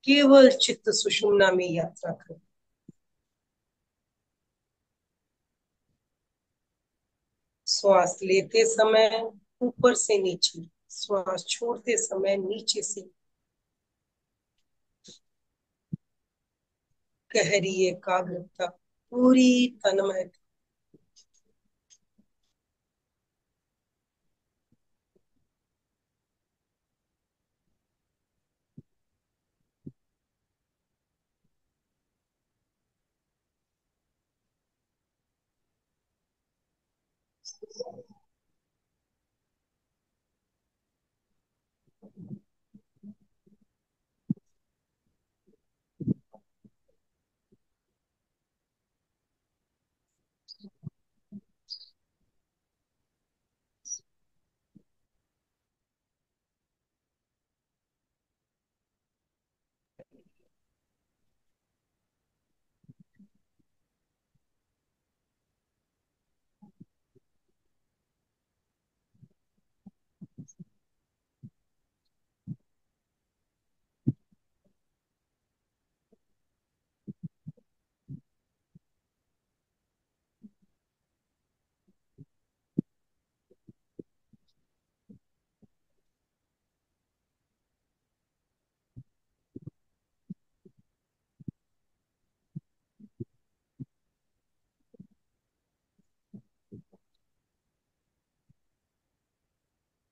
केवल चित्त सुषुम्ना में यात्रा करे। श्वास लेते समय ऊपर से नीचे, श्वास छोड़ते समय नीचे से। गहरी एकाग्रता, पूरी तन्मयता।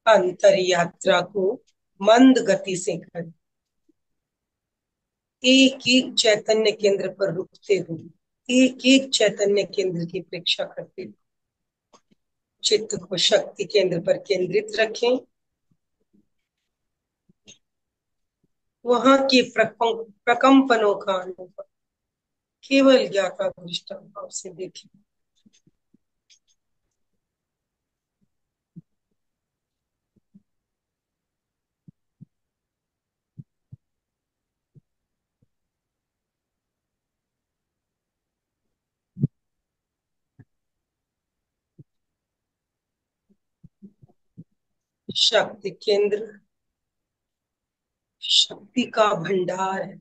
अंतर यात्रा को मंद गति से कर, एक एक चैतन्य केंद्र पर रुकते हुए एक एक चैतन्य केंद्र की प्रेक्षा करते हुए चित्त को शक्ति केंद्र पर केंद्रित रखें। वहां के प्रकंपनों का अनुभव केवल ज्ञाता दृष्टा भाव से देखें। शक्ति केंद्र शक्ति का भंडार है।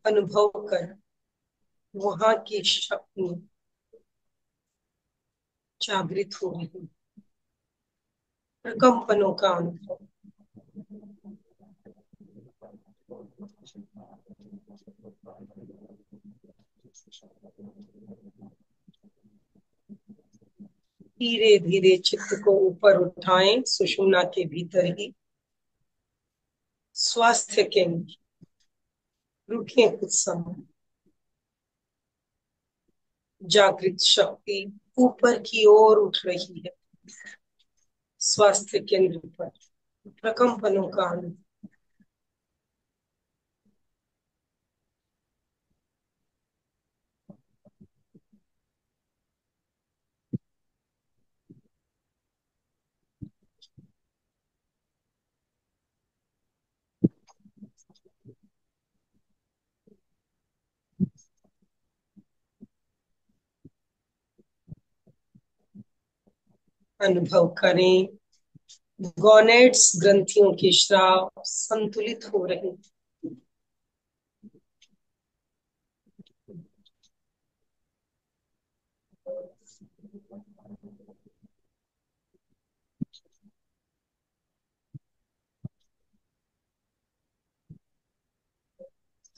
अनुभव कर वहां की शक्ति जागृत हो रही, प्रकंपनों का अनुभव। धीरे धीरे चित्त को ऊपर उठाएं, सुषुम्ना के भीतर ही स्वास्थ्य केंद्र रुके कुछ समय। जागृत शक्ति ऊपर की ओर उठ रही है, स्वास्थ्य केंद्र पर प्रकंपनों का अनुभव। अनुभव करें गोनेड्स ग्रंथियों के स्राव संतुलित हो रहे,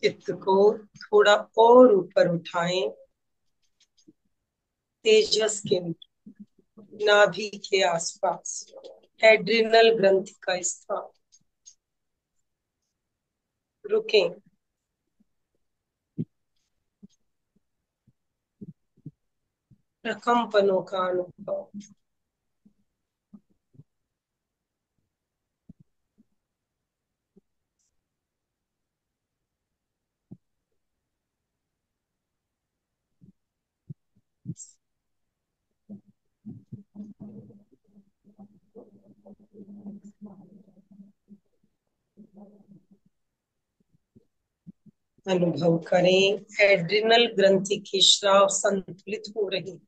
चित्त को थोड़ा और ऊपर उठाएं, तेजस केंद्र, नाभि के आसपास, एड्रिनल ग्रंथि का स्थान। रुकें। प्रकंपनों का अनुभव। अनुभव करें एड्रिनल ग्रंथि की स्राव संतुलित हो रही।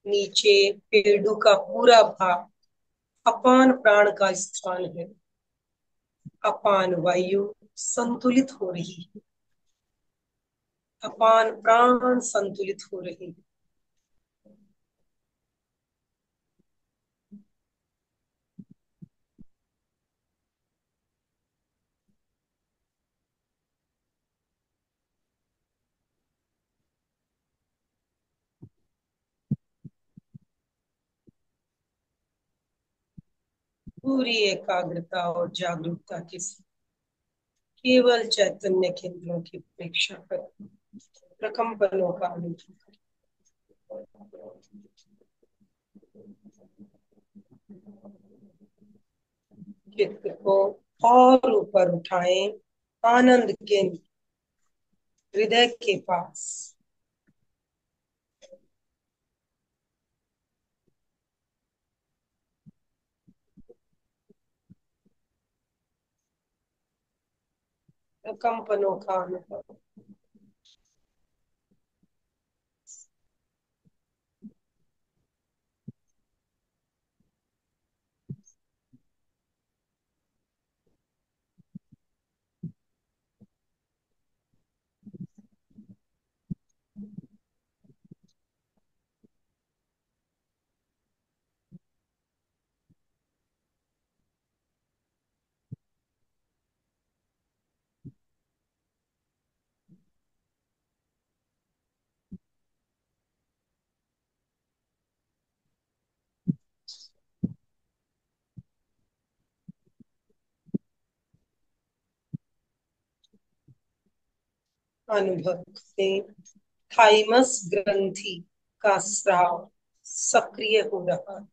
नीचे पेड़ों का पूरा भाग अपान प्राण का स्थान है। अपान वायु संतुलित हो रही है। अपान प्राण संतुलित हो रही है। पूरी एकाग्रता और जागरूकता के साथ केवल चैतन्य केंद्रों की अपेक्षा कर प्रकंपनों का अनुभव करें। चित्त को और ऊपर उठाएं, आनंद केंद्र, हृदय के पास। प्रकंपनों का अनुभव। अनुभव करें थाइमस ग्रंथि का स्राव सक्रिय हो रहा है।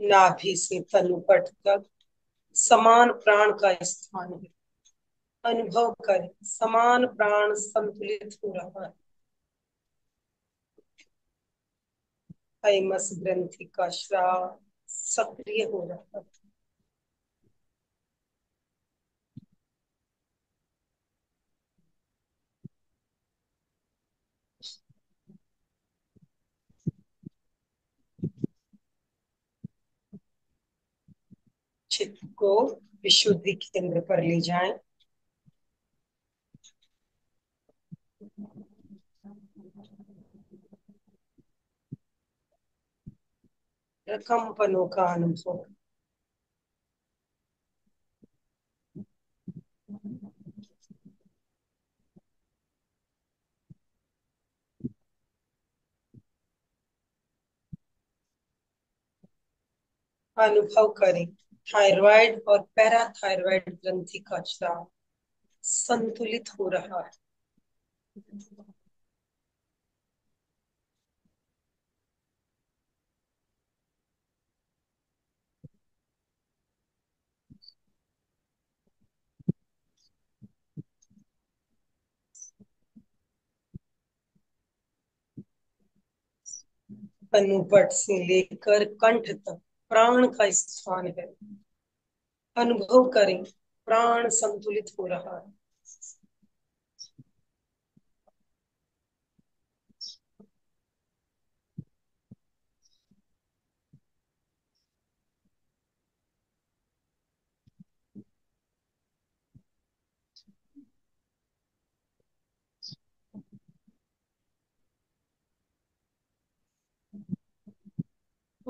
नाभि से तलुपट तक समान प्राण का स्थान है। अनुभव करें समान प्राण संतुलित हो रहा है। थाइमस ग्रंथि का स्राव सक्रिय हो रहा है। चित्त को विशुद्धि केंद्र पर ले जाएं। कंपनों का अनुभव। अनुभव करें थायराइड और पैराथायराइड ग्रंथि का स्राव संतुलित हो रहा है। अनुपट से लेकर कंठ तक प्राण का स्थान है। अनुभव करें प्राण संतुलित हो रहा है।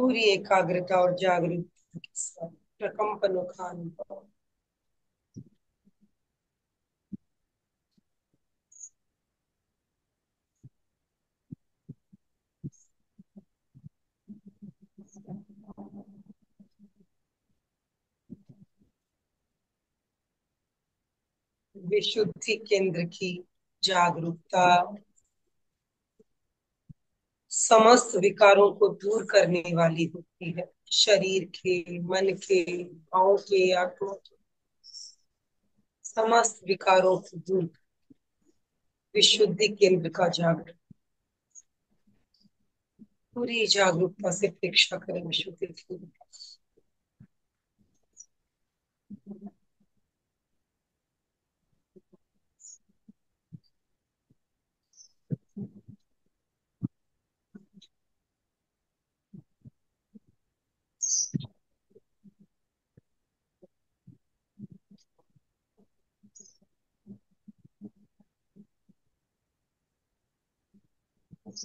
पूरी एकाग्रता और जागरूकता के साथ प्रकंपनों का अनुभव। विशुद्धि केंद्र की जागरूकता समस्त विकारों को दूर करने वाली होती है। शरीर के, मन के, भावों के, आत्मा के समस्त विकारों को दूर। विशुद्धि केंद्र का जागरण। पूरी जागरूकता से प्रेक्षा करें विशुद्धि केंद्र।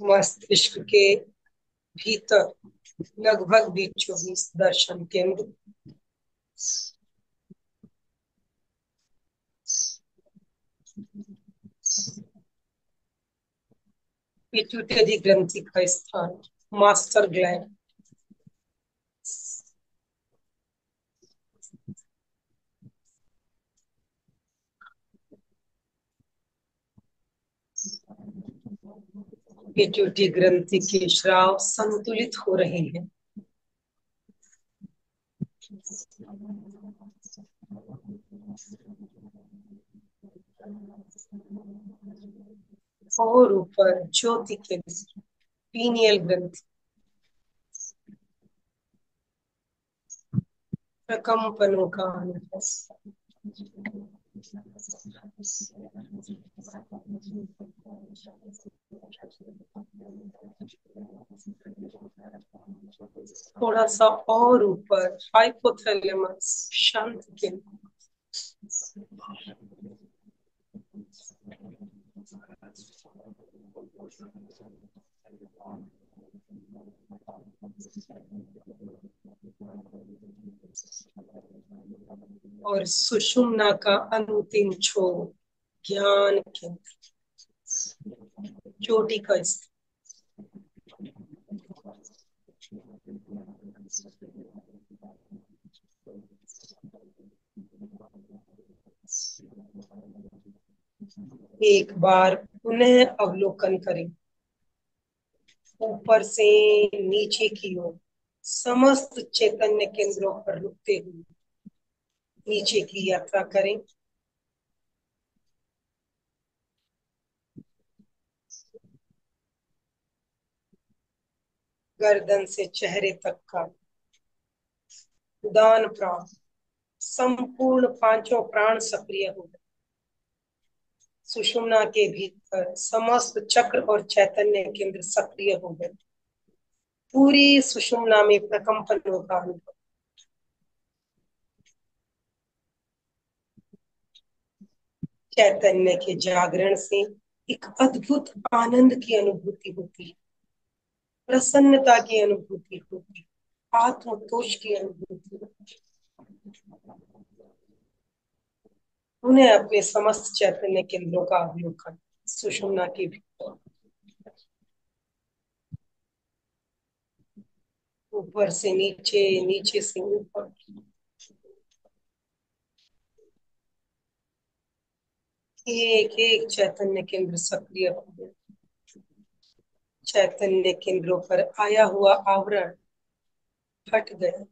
मस्तिष्क के भीतर लगभग 20-24 दर्शन केंद्र। पिट्यूटरी ग्रंथि का स्थान, मास्टर ग्लैंड। पिट्यूटरी ग्रंथि के स्राव संतुलित हो रहे हैं। और ऊपर ज्योति केंद्र, पीनियल ग्रंथि। प्रकंपनों का अनुभव। थोड़ा सा और ऊपर हाइपोथैलेमस, शांत केंद्र। और सुषुम्ना का अंतिम छोर, ज्ञान केंद्र, चोटी का स्थान। एक बार पुनः अवलोकन करें, ऊपर से नीचे की ओर समस्त चैतन्य केंद्रों पर रुकते हुए नीचे की यात्रा करें। गर्दन से चेहरे तक का उदान प्राण, संपूर्ण पांचों प्राण सक्रिय हो गए। सुषुम्ना के भीतर समस्त चक्र और चैतन्य केंद्र सक्रिय हो गए। पूरी सुषुम्ना में प्रकंपनों का अनुभव। चैतन्य के जागरण से एक अद्भुत आनंद की अनुभूति होती है, प्रसन्नता की अनुभूति होती है, आत्मतोष की अनुभूति होती है। उन्हें अपने समस्त चैतन्य केंद्रों का अवलोकन सुषुम्ना के भीतर, ऊपर से नीचे, नीचे से ऊपर। एक एक चैतन्य केंद्र सक्रिय हो गया। चैतन्य केंद्रों पर आया हुआ आवरण हट गया।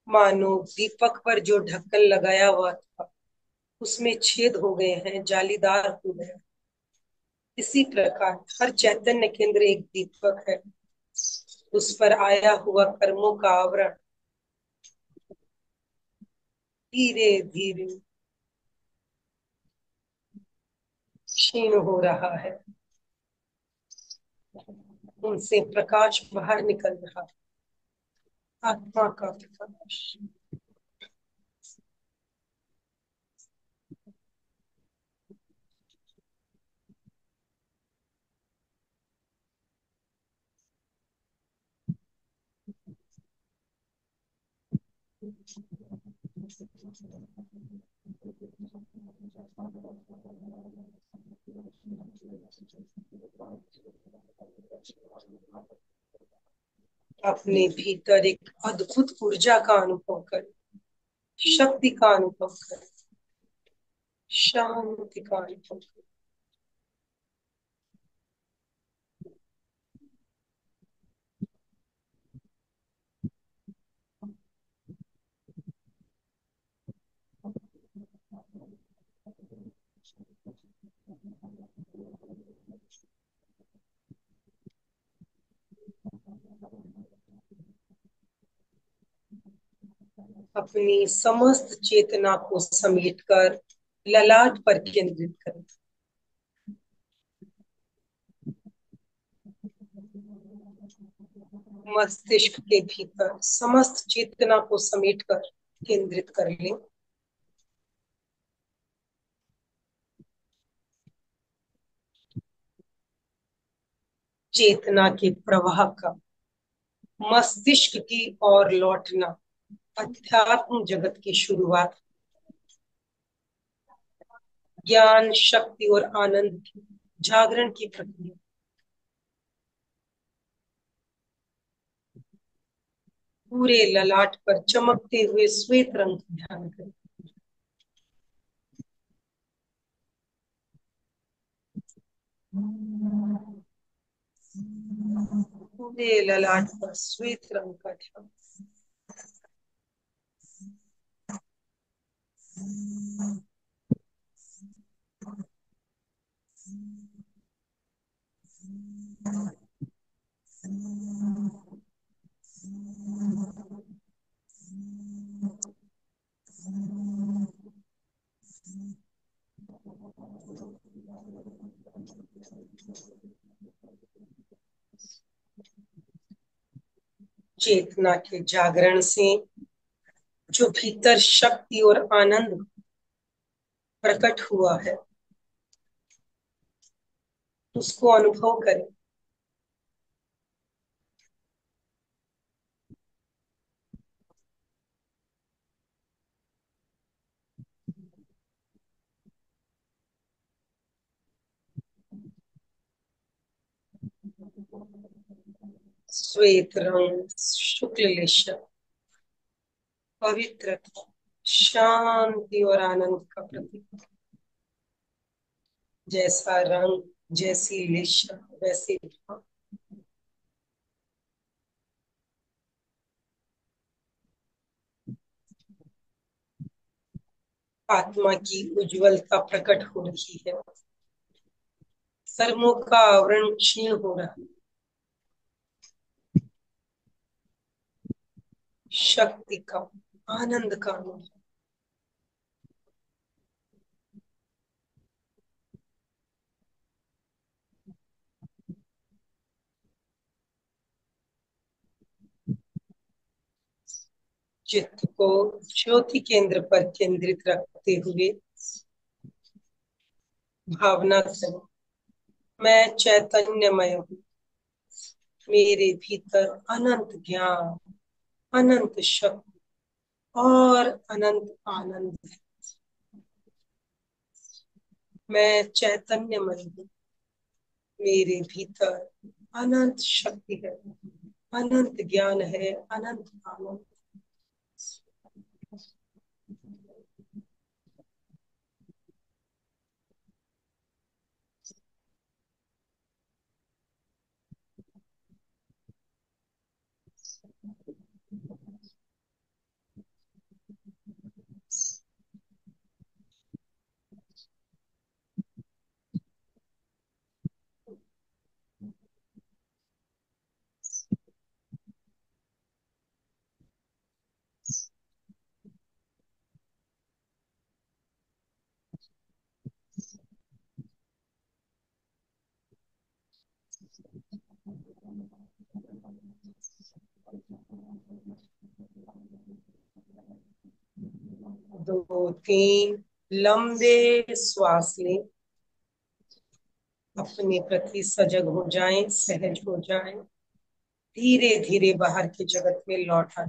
मानो दीपक पर जो ढक्कन लगाया हुआ था उसमें छेद हो गए हैं, जालीदार हो गए। इसी प्रकार हर चैतन्य केंद्र एक दीपक है, उस पर आया हुआ कर्मों का आवरण धीरे धीरे क्षीण हो रहा है। उनसे प्रकाश बाहर निकल रहा, आत्मा का प्रकाश। अपने भीतर एक अद्भुत ऊर्जा का अनुभव कर, शक्ति का अनुभव कर, शांति का अनुभव कर। अपनी समस्त चेतना को समेटकर ललाट पर केंद्रित करें। मस्तिष्क के भीतर समस्त चेतना को समेटकर केंद्रित कर लें। चेतना के प्रवाह का मस्तिष्क की ओर लौटना अध्यात्म जगत की शुरुआत, ज्ञान, शक्ति और आनंद की जागरण की प्रक्रिया। पूरे ललाट पर चमकते हुए श्वेत रंग का ध्यान करें। पूरे ललाट पर श्वेत रंग का ध्यान। चेतना के जागरण से जो भीतर शक्ति और आनंद प्रकट हुआ है, उसको अनुभव करें। श्वेत रंग शुक्ल लेशा, पवित्रता, शांति और आनंद का प्रतीक। जैसा रंग, जैसी लेशा, वैसे भाव। आत्मा की उज्जवलता प्रकट हो रही है, कर्मों का आवरण क्षीण हो रहा है, शक्ति का, आनंद का अनुभव। चित्त को ज्योति केंद्र पर केंद्रित रखते हुए भावना करें, मैं चैतन्यमय हूँ, मेरे भीतर अनंत ज्ञान, अनंत शक्ति और अनंत आनंद है। मैं चैतन्यमय हूँ, मेरे भीतर अनंत शक्ति है, अनंत ज्ञान है, अनंत आनंद। दो तीन, लंबे श्वास लें, अपने प्रति सजग हो जाएं, सहज हो जाएं, धीरे धीरे बाहर के जगत में लौट आए।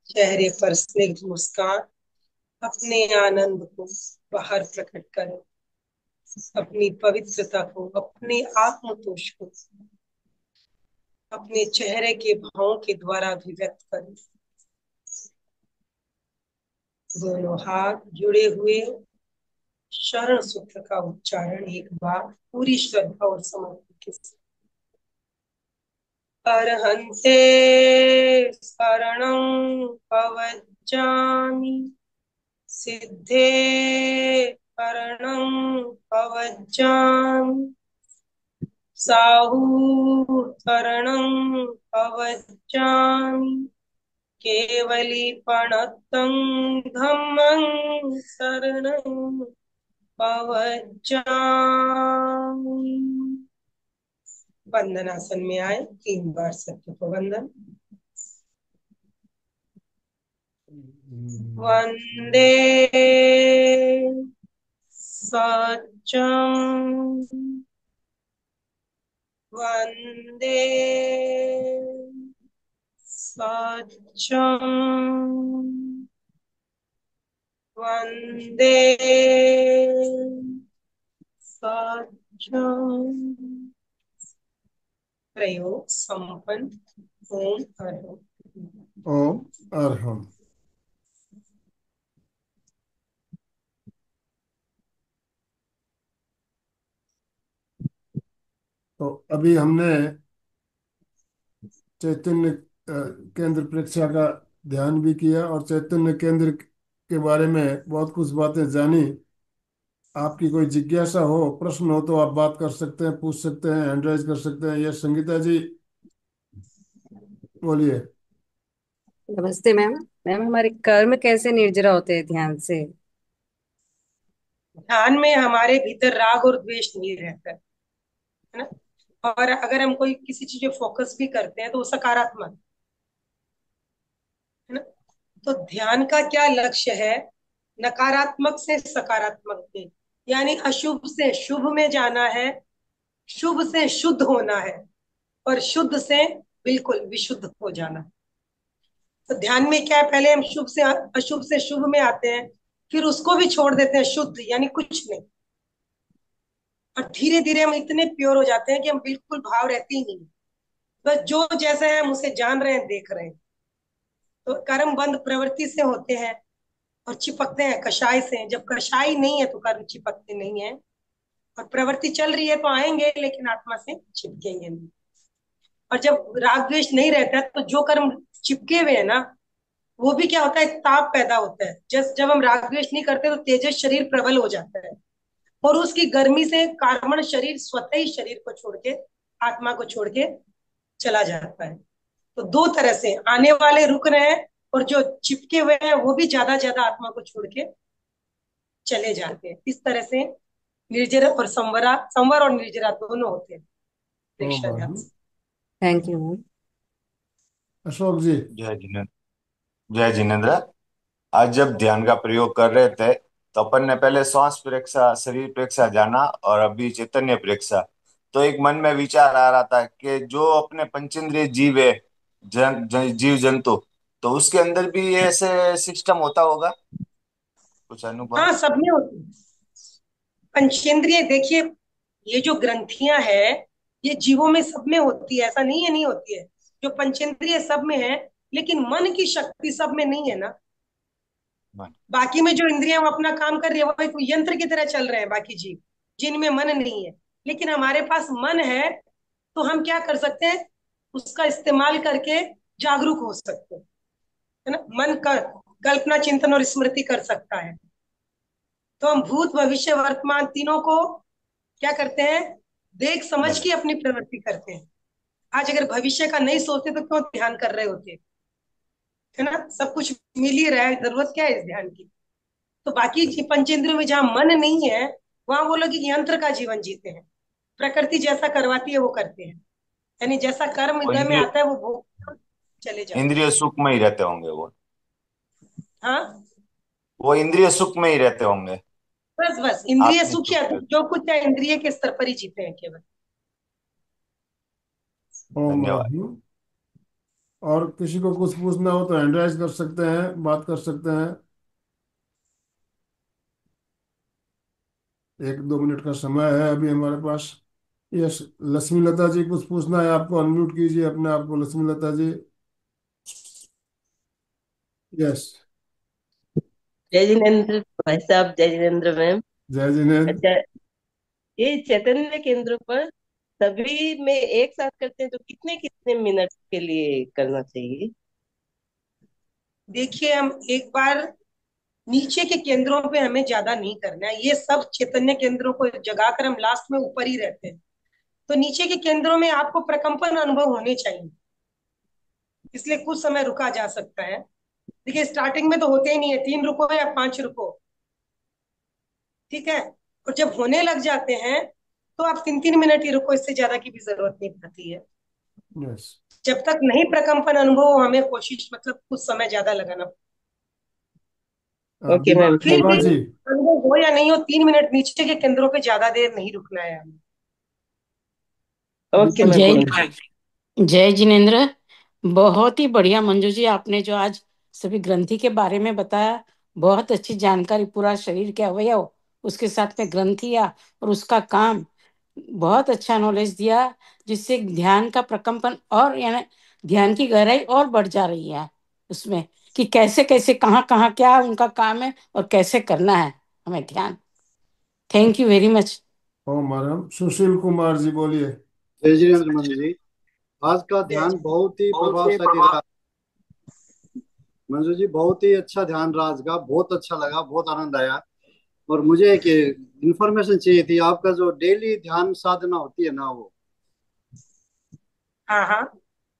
चेहरे पर स्निग्ध मुस्कान, अपने आनंद को बाहर प्रकट करें, अपनी पवित्रता को, अपने आत्मतोष को अपने चेहरे के भावों के द्वारा अभिव्यक्त करें। दोनों हाथ जुड़े हुए, शरण सूत्र का उच्चारण एक बार पूरी श्रद्धा और समर्पण के साथ। अरहन्ते शरणं पवज्जामि, सिद्धे शरणं पवज्जामि, साहू शरणं पवज्जामि, केवलीपणतं धम्मं शरणं पवज्जामि। वंदनासन में आए, 3 बार सत्य को वंदन। वंदे सत्यं, वंदे सत्यं, वंदे सत्यं। प्रयोग संपन्न। ओम अर्हम्। ओम अर्हम्। तो अभी हमने चैतन्य केंद्र प्रेक्षा का ध्यान भी किया और चैतन्य केंद्र के बारे में बहुत कुछ बातें जानी। आपकी कोई जिज्ञासा हो, प्रश्न हो तो आप बात कर सकते हैं, पूछ सकते हैं, हैंड राइज कर सकते हैं। यस संगीता जी, बोलिए। नमस्ते मैम। मैम, हमारे कर्म कैसे निर्जरा होते हैं ध्यान से? ध्यान में हमारे भीतर राग और द्वेष नहीं रहता है ना। और अगर हम कोई किसी चीज पे फोकस भी करते हैं तो वो सकारात्मक है ना। तो ध्यान का क्या लक्ष्य है? नकारात्मक से सकारात्मक में, यानी अशुभ से शुभ में जाना है, शुभ से शुद्ध होना है और शुद्ध से बिल्कुल विशुद्ध हो जाना। तो ध्यान में क्या है, पहले हम शुभ से अशुभ से शुभ में आते हैं, फिर उसको भी छोड़ देते हैं, शुद्ध यानी कुछ नहीं। और धीरे धीरे हम इतने प्योर हो जाते हैं कि हम बिल्कुल भाव रहते ही नहीं, बस जो जैसे है हम उसे जान रहे हैं, देख रहे हैं। तो कर्म बंद प्रवृत्ति से होते हैं और चिपकते हैं कषाय से। जब कषाय नहीं है तो कर्म चिपकते नहीं है, और प्रवृत्ति चल रही है तो आएंगे लेकिन आत्मा से चिपकेंगे नहीं। और जब राग द्वेष नहीं रहता है तो जो कर्म चिपके हुए है ना, वो भी क्या होता है, ताप पैदा होता है। जब हम राग द्वेष नहीं करते तो तेजस शरीर प्रबल हो जाता है, और उसकी गर्मी से कार्बन शरीर स्वतः ही शरीर को छोड़ के, आत्मा को छोड़ के चला जाता है। तो दो तरह से आने वाले रुक रहे हैं, और जो चिपके हुए हैं वो भी ज्यादा ज्यादा आत्मा को छोड़ के चले जाते हैं। इस तरह से निर्जरा और संवरा, संवर और निर्जरा दोनों होते हैं ओम दीक्षा ध्यान अर्हम्। से। Thank you ma'am. Ashok ji. जय जिनेन्द्र। जय जिनेन्द्र। आज जब ध्यान का प्रयोग कर रहे थे तो अपन ने पहले श्वास प्रेक्षा, शरीर प्रेक्षा जाना और अभी चैतन्य प्रेक्षा। तो एक मन में विचार आ रहा था कि जो अपने पंचेंद्रिय जीव है, जीव जंतु, तो उसके अंदर भी ऐसे सिस्टम होता होगा, कुछ अनुभव? हाँ, सब में होती है पंचेंद्रिय। देखिए, ये जो ग्रंथियां है ये जीवों में सब में होती है, ऐसा नहीं है नहीं होती है। जो पंचेंद्रिय सब में है, लेकिन मन की शक्ति सब में नहीं है ना। मन। बाकी में जो इंद्रियां वो अपना काम कर रही है, वो एक यंत्र की तरह चल रहे हैं बाकी जीव, जिनमें मन नहीं है। लेकिन हमारे पास मन है, तो हम क्या कर सकते हैं, उसका इस्तेमाल करके जागरूक हो सकते हैं, है ना। मन का कल्पना, चिंतन और स्मृति कर सकता है। तो हम भूत भविष्य वर्तमान तीनों को क्या करते हैं, देख समझ के अपनी प्रवृत्ति करते हैं। आज अगर भविष्य का नहीं सोचते तो क्यों ध्यान कर रहे होते, है ना। सब कुछ मिल ही रहा है, जरूरत क्या है इस ध्यान की। तो बाकी पंचेंद्रियों में जहाँ मन नहीं है, वहां वो लोग एक यंत्र का जीवन जीते हैं, प्रकृति जैसा करवाती है वो करते हैं, यानी जैसा कर्म वो हृदय में इंद्रिय आता है वो भोग चले जाते हैं। इंद्रिय सुख में ही रहते होंगे वो। हाँ, वो इंद्रिय सुख में ही रहते होंगे। बस बस इंद्रिय आत्मिक सुख सुख या में। जो कुछ है इंद्रिय के स्तर पर ही जीते हैं केवल। ओम धन्यवाद। और किसी को कुछ पूछना हो तो हैंड राइज कर सकते हैं, बात कर सकते हैं। 1-2 मिनट का समय है अभी हमारे पास। यस, लक्ष्मी लता जी कुछ पूछना है आपको, अनम्यूट कीजिए अपने आप को, लक्ष्मी लता जी। यस। जय जिनेन्द्र भाई साहब, जय जिनेन्द्र मैम। जय जिनेन्द्र। अच्छा, ये चैतन्य केंद्र पर सभी में एक साथ करते हैं तो कितने कितने मिनट के लिए करना चाहिए? देखिए, हम एक बार नीचे के केंद्रों पे हमें ज्यादा नहीं करना है, ये सब चैतन्य केंद्रों को जगाकर हम लास्ट में ऊपर ही रहते हैं। तो नीचे के केंद्रों में आपको प्रकंपन अनुभव होने चाहिए, इसलिए कुछ समय रुका जा सकता है। देखिए, स्टार्टिंग में तो होते ही नहीं है, 3 रुको या 5 रुको, ठीक है। और जब होने लग जाते हैं तो आप 3-3 मिनट ही रुको, इससे ज्यादा की भी जरूरत नहीं पड़ती है। यस। जब तक नहीं प्रकंपन अनुभव हो, हमें कोशिश मतलब कुछ समय ज्यादा लगाना। ओके दिवा मैम, फिर दिवा भी जी। अनुभव हो या नहीं हो, 3 मिनट नीचे के केंद्रों पे ज्यादा देर नहीं रुकना है हमें। ओके मैम, जय थैंक यू। जय जिनेन्द्र। बहुत ही बढ़िया मंजू जी, आपने जो आज सभी ग्रंथि के बारे में बताया, बहुत अच्छी जानकारी। पूरा शरीर के अवयव, उसके साथ में ग्रंथियां और उसका काम, बहुत अच्छा नॉलेज दिया, जिससे ध्यान का प्रकंपन और यानी ध्यान की गहराई और बढ़ जा रही है उसमें, कि कैसे कैसे कहाँ कहाँ क्या उनका काम है और कैसे करना है हमें ध्यान। Thank you very much. ओम मैडम। सुशील कुमार जी बोलिए। जय श्री राम मंजू जी। आज का जय ध्यान जय। बहुत ही प्रभावशाली रहा। मंजू जी, बहुत ही अच्छा ध्यान रहा आज का, बहुत अच्छा लगा, बहुत आनंद आया। और मुझे एक इंफॉर्मेशन चाहिए थी, आपका जो डेली ध्यान साधना होती है ना, हाँ हाँ,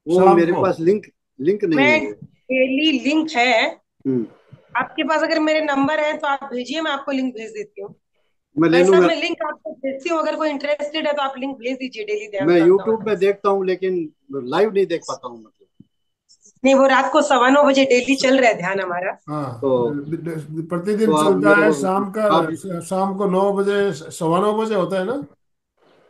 वो शाम मेरे को। पास लिंक लिंक नहीं है मैं वो। डेली लिंक है हम्म। आपके पास, अगर मेरे नंबर है तो आप भेजिए, मैं आपको लिंक भेज देती हूँ। मैं ले भाई साहब, लूंगा। मैं लिंक आपको भेजती हूँ, अगर कोई इंटरेस्टेड है तो आप लिंक भेज दीजिए डेली ध्यान मैं साधना यूट्यूब वाला। में देखता हूँ लेकिन लाइव नहीं देख पाता हूँ, मतलब। नहीं, वो रात को 9:15 बजे डेली चल रहा है ध्यान हमारा। हाँ, तो प्रतिदिन तो आप चलता मेरे है को शाम का। आप शाम को 9 बजे, 9:15 होता है ना।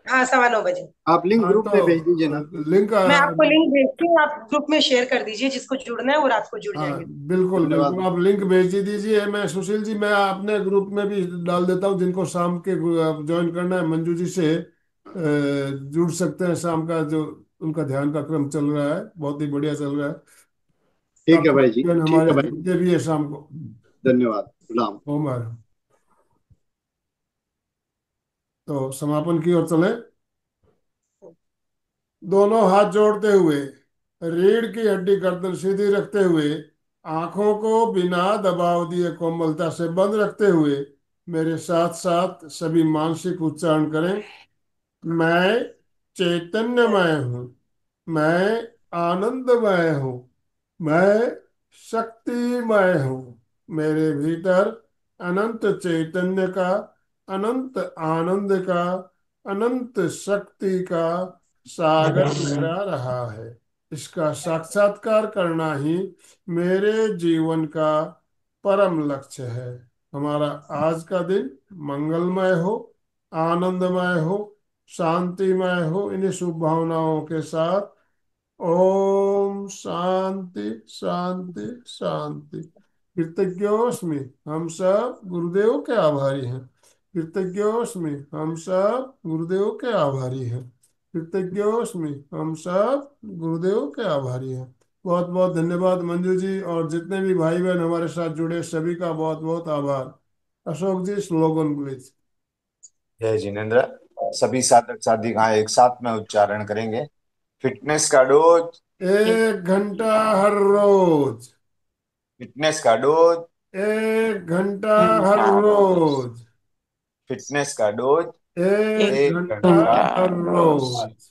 हाँ, 9:15 बजे। आप लिंक हाँ ग्रुप तो में भेज दीजिए ना। लिंक। मैं आपको लिंक भेजती हूँ, आप ग्रुप में शेयर कर दीजिए, जिसको जुड़ना है वो रात को जुड़ हाँ जाएंगे। बिल्कुल धन्यवाद। बिल्कुल, आप लिंक भेज ही दीजिए। मैं सुशील जी, मैं अपने ग्रुप में भी डाल देता हूँ, जिनको शाम के ज्वाइन करना है मंजू जी से जुड़ सकते हैं। शाम का जो उनका ध्यान का क्रम चल रहा है, बहुत ही बढ़िया चल रहा है। ठीक है काफी भाई जी, जन ठीक हमारे है भाई। जुड़ते भी है शाम को। धन्यवाद, प्रणाम। ओम। तो समापन की ओर चले। दोनों हाथ जोड़ते हुए, रीढ़ की हड्डी गर्दन सीधी रखते हुए, आंखों को बिना दबाव दिए कोमलता से बंद रखते हुए, मेरे साथ साथ सभी मानसिक उच्चारण करें। मैं चैतन्यमय हूँ। मैं आनंदमय हूँ। मैं शक्तिमय हूँ। मेरे भीतर अनंत चैतन्य का, अनंत आनंद का, अनंत शक्ति का सागर लहरा रहा है। इसका साक्षात्कार करना ही मेरे जीवन का परम लक्ष्य है। हमारा आज का दिन मंगलमय हो, आनंदमय हो, शांतिमय हो। इन्हीं शुभ भावनाओं के साथ ओम शांति शांति शांति। कृतज्ञोस्मि, हम सब गुरुदेव के आभारी हैं। कृतज्ञोस्मि, हम सब गुरुदेव के आभारी हैं। कृतज्ञोस्मि, हम सब गुरुदेव के आभारी हैं। बहुत बहुत धन्यवाद मंजू जी, और जितने भी भाई बहन हमारे साथ जुड़े सभी का बहुत बहुत आभार। अशोक जी, स्लोगन प्लीज। जय जिनेन्द्र। सभी साधक साधिकाएं एक साथ में उच्चारण करेंगे। फिटनेस का डोज। 1 घंटा हर रोज। फिटनेस का डोज। 1 घंटा हर रोज। फिटनेस का डोज। एक एक घंटा घंटा हर रोज। रोज।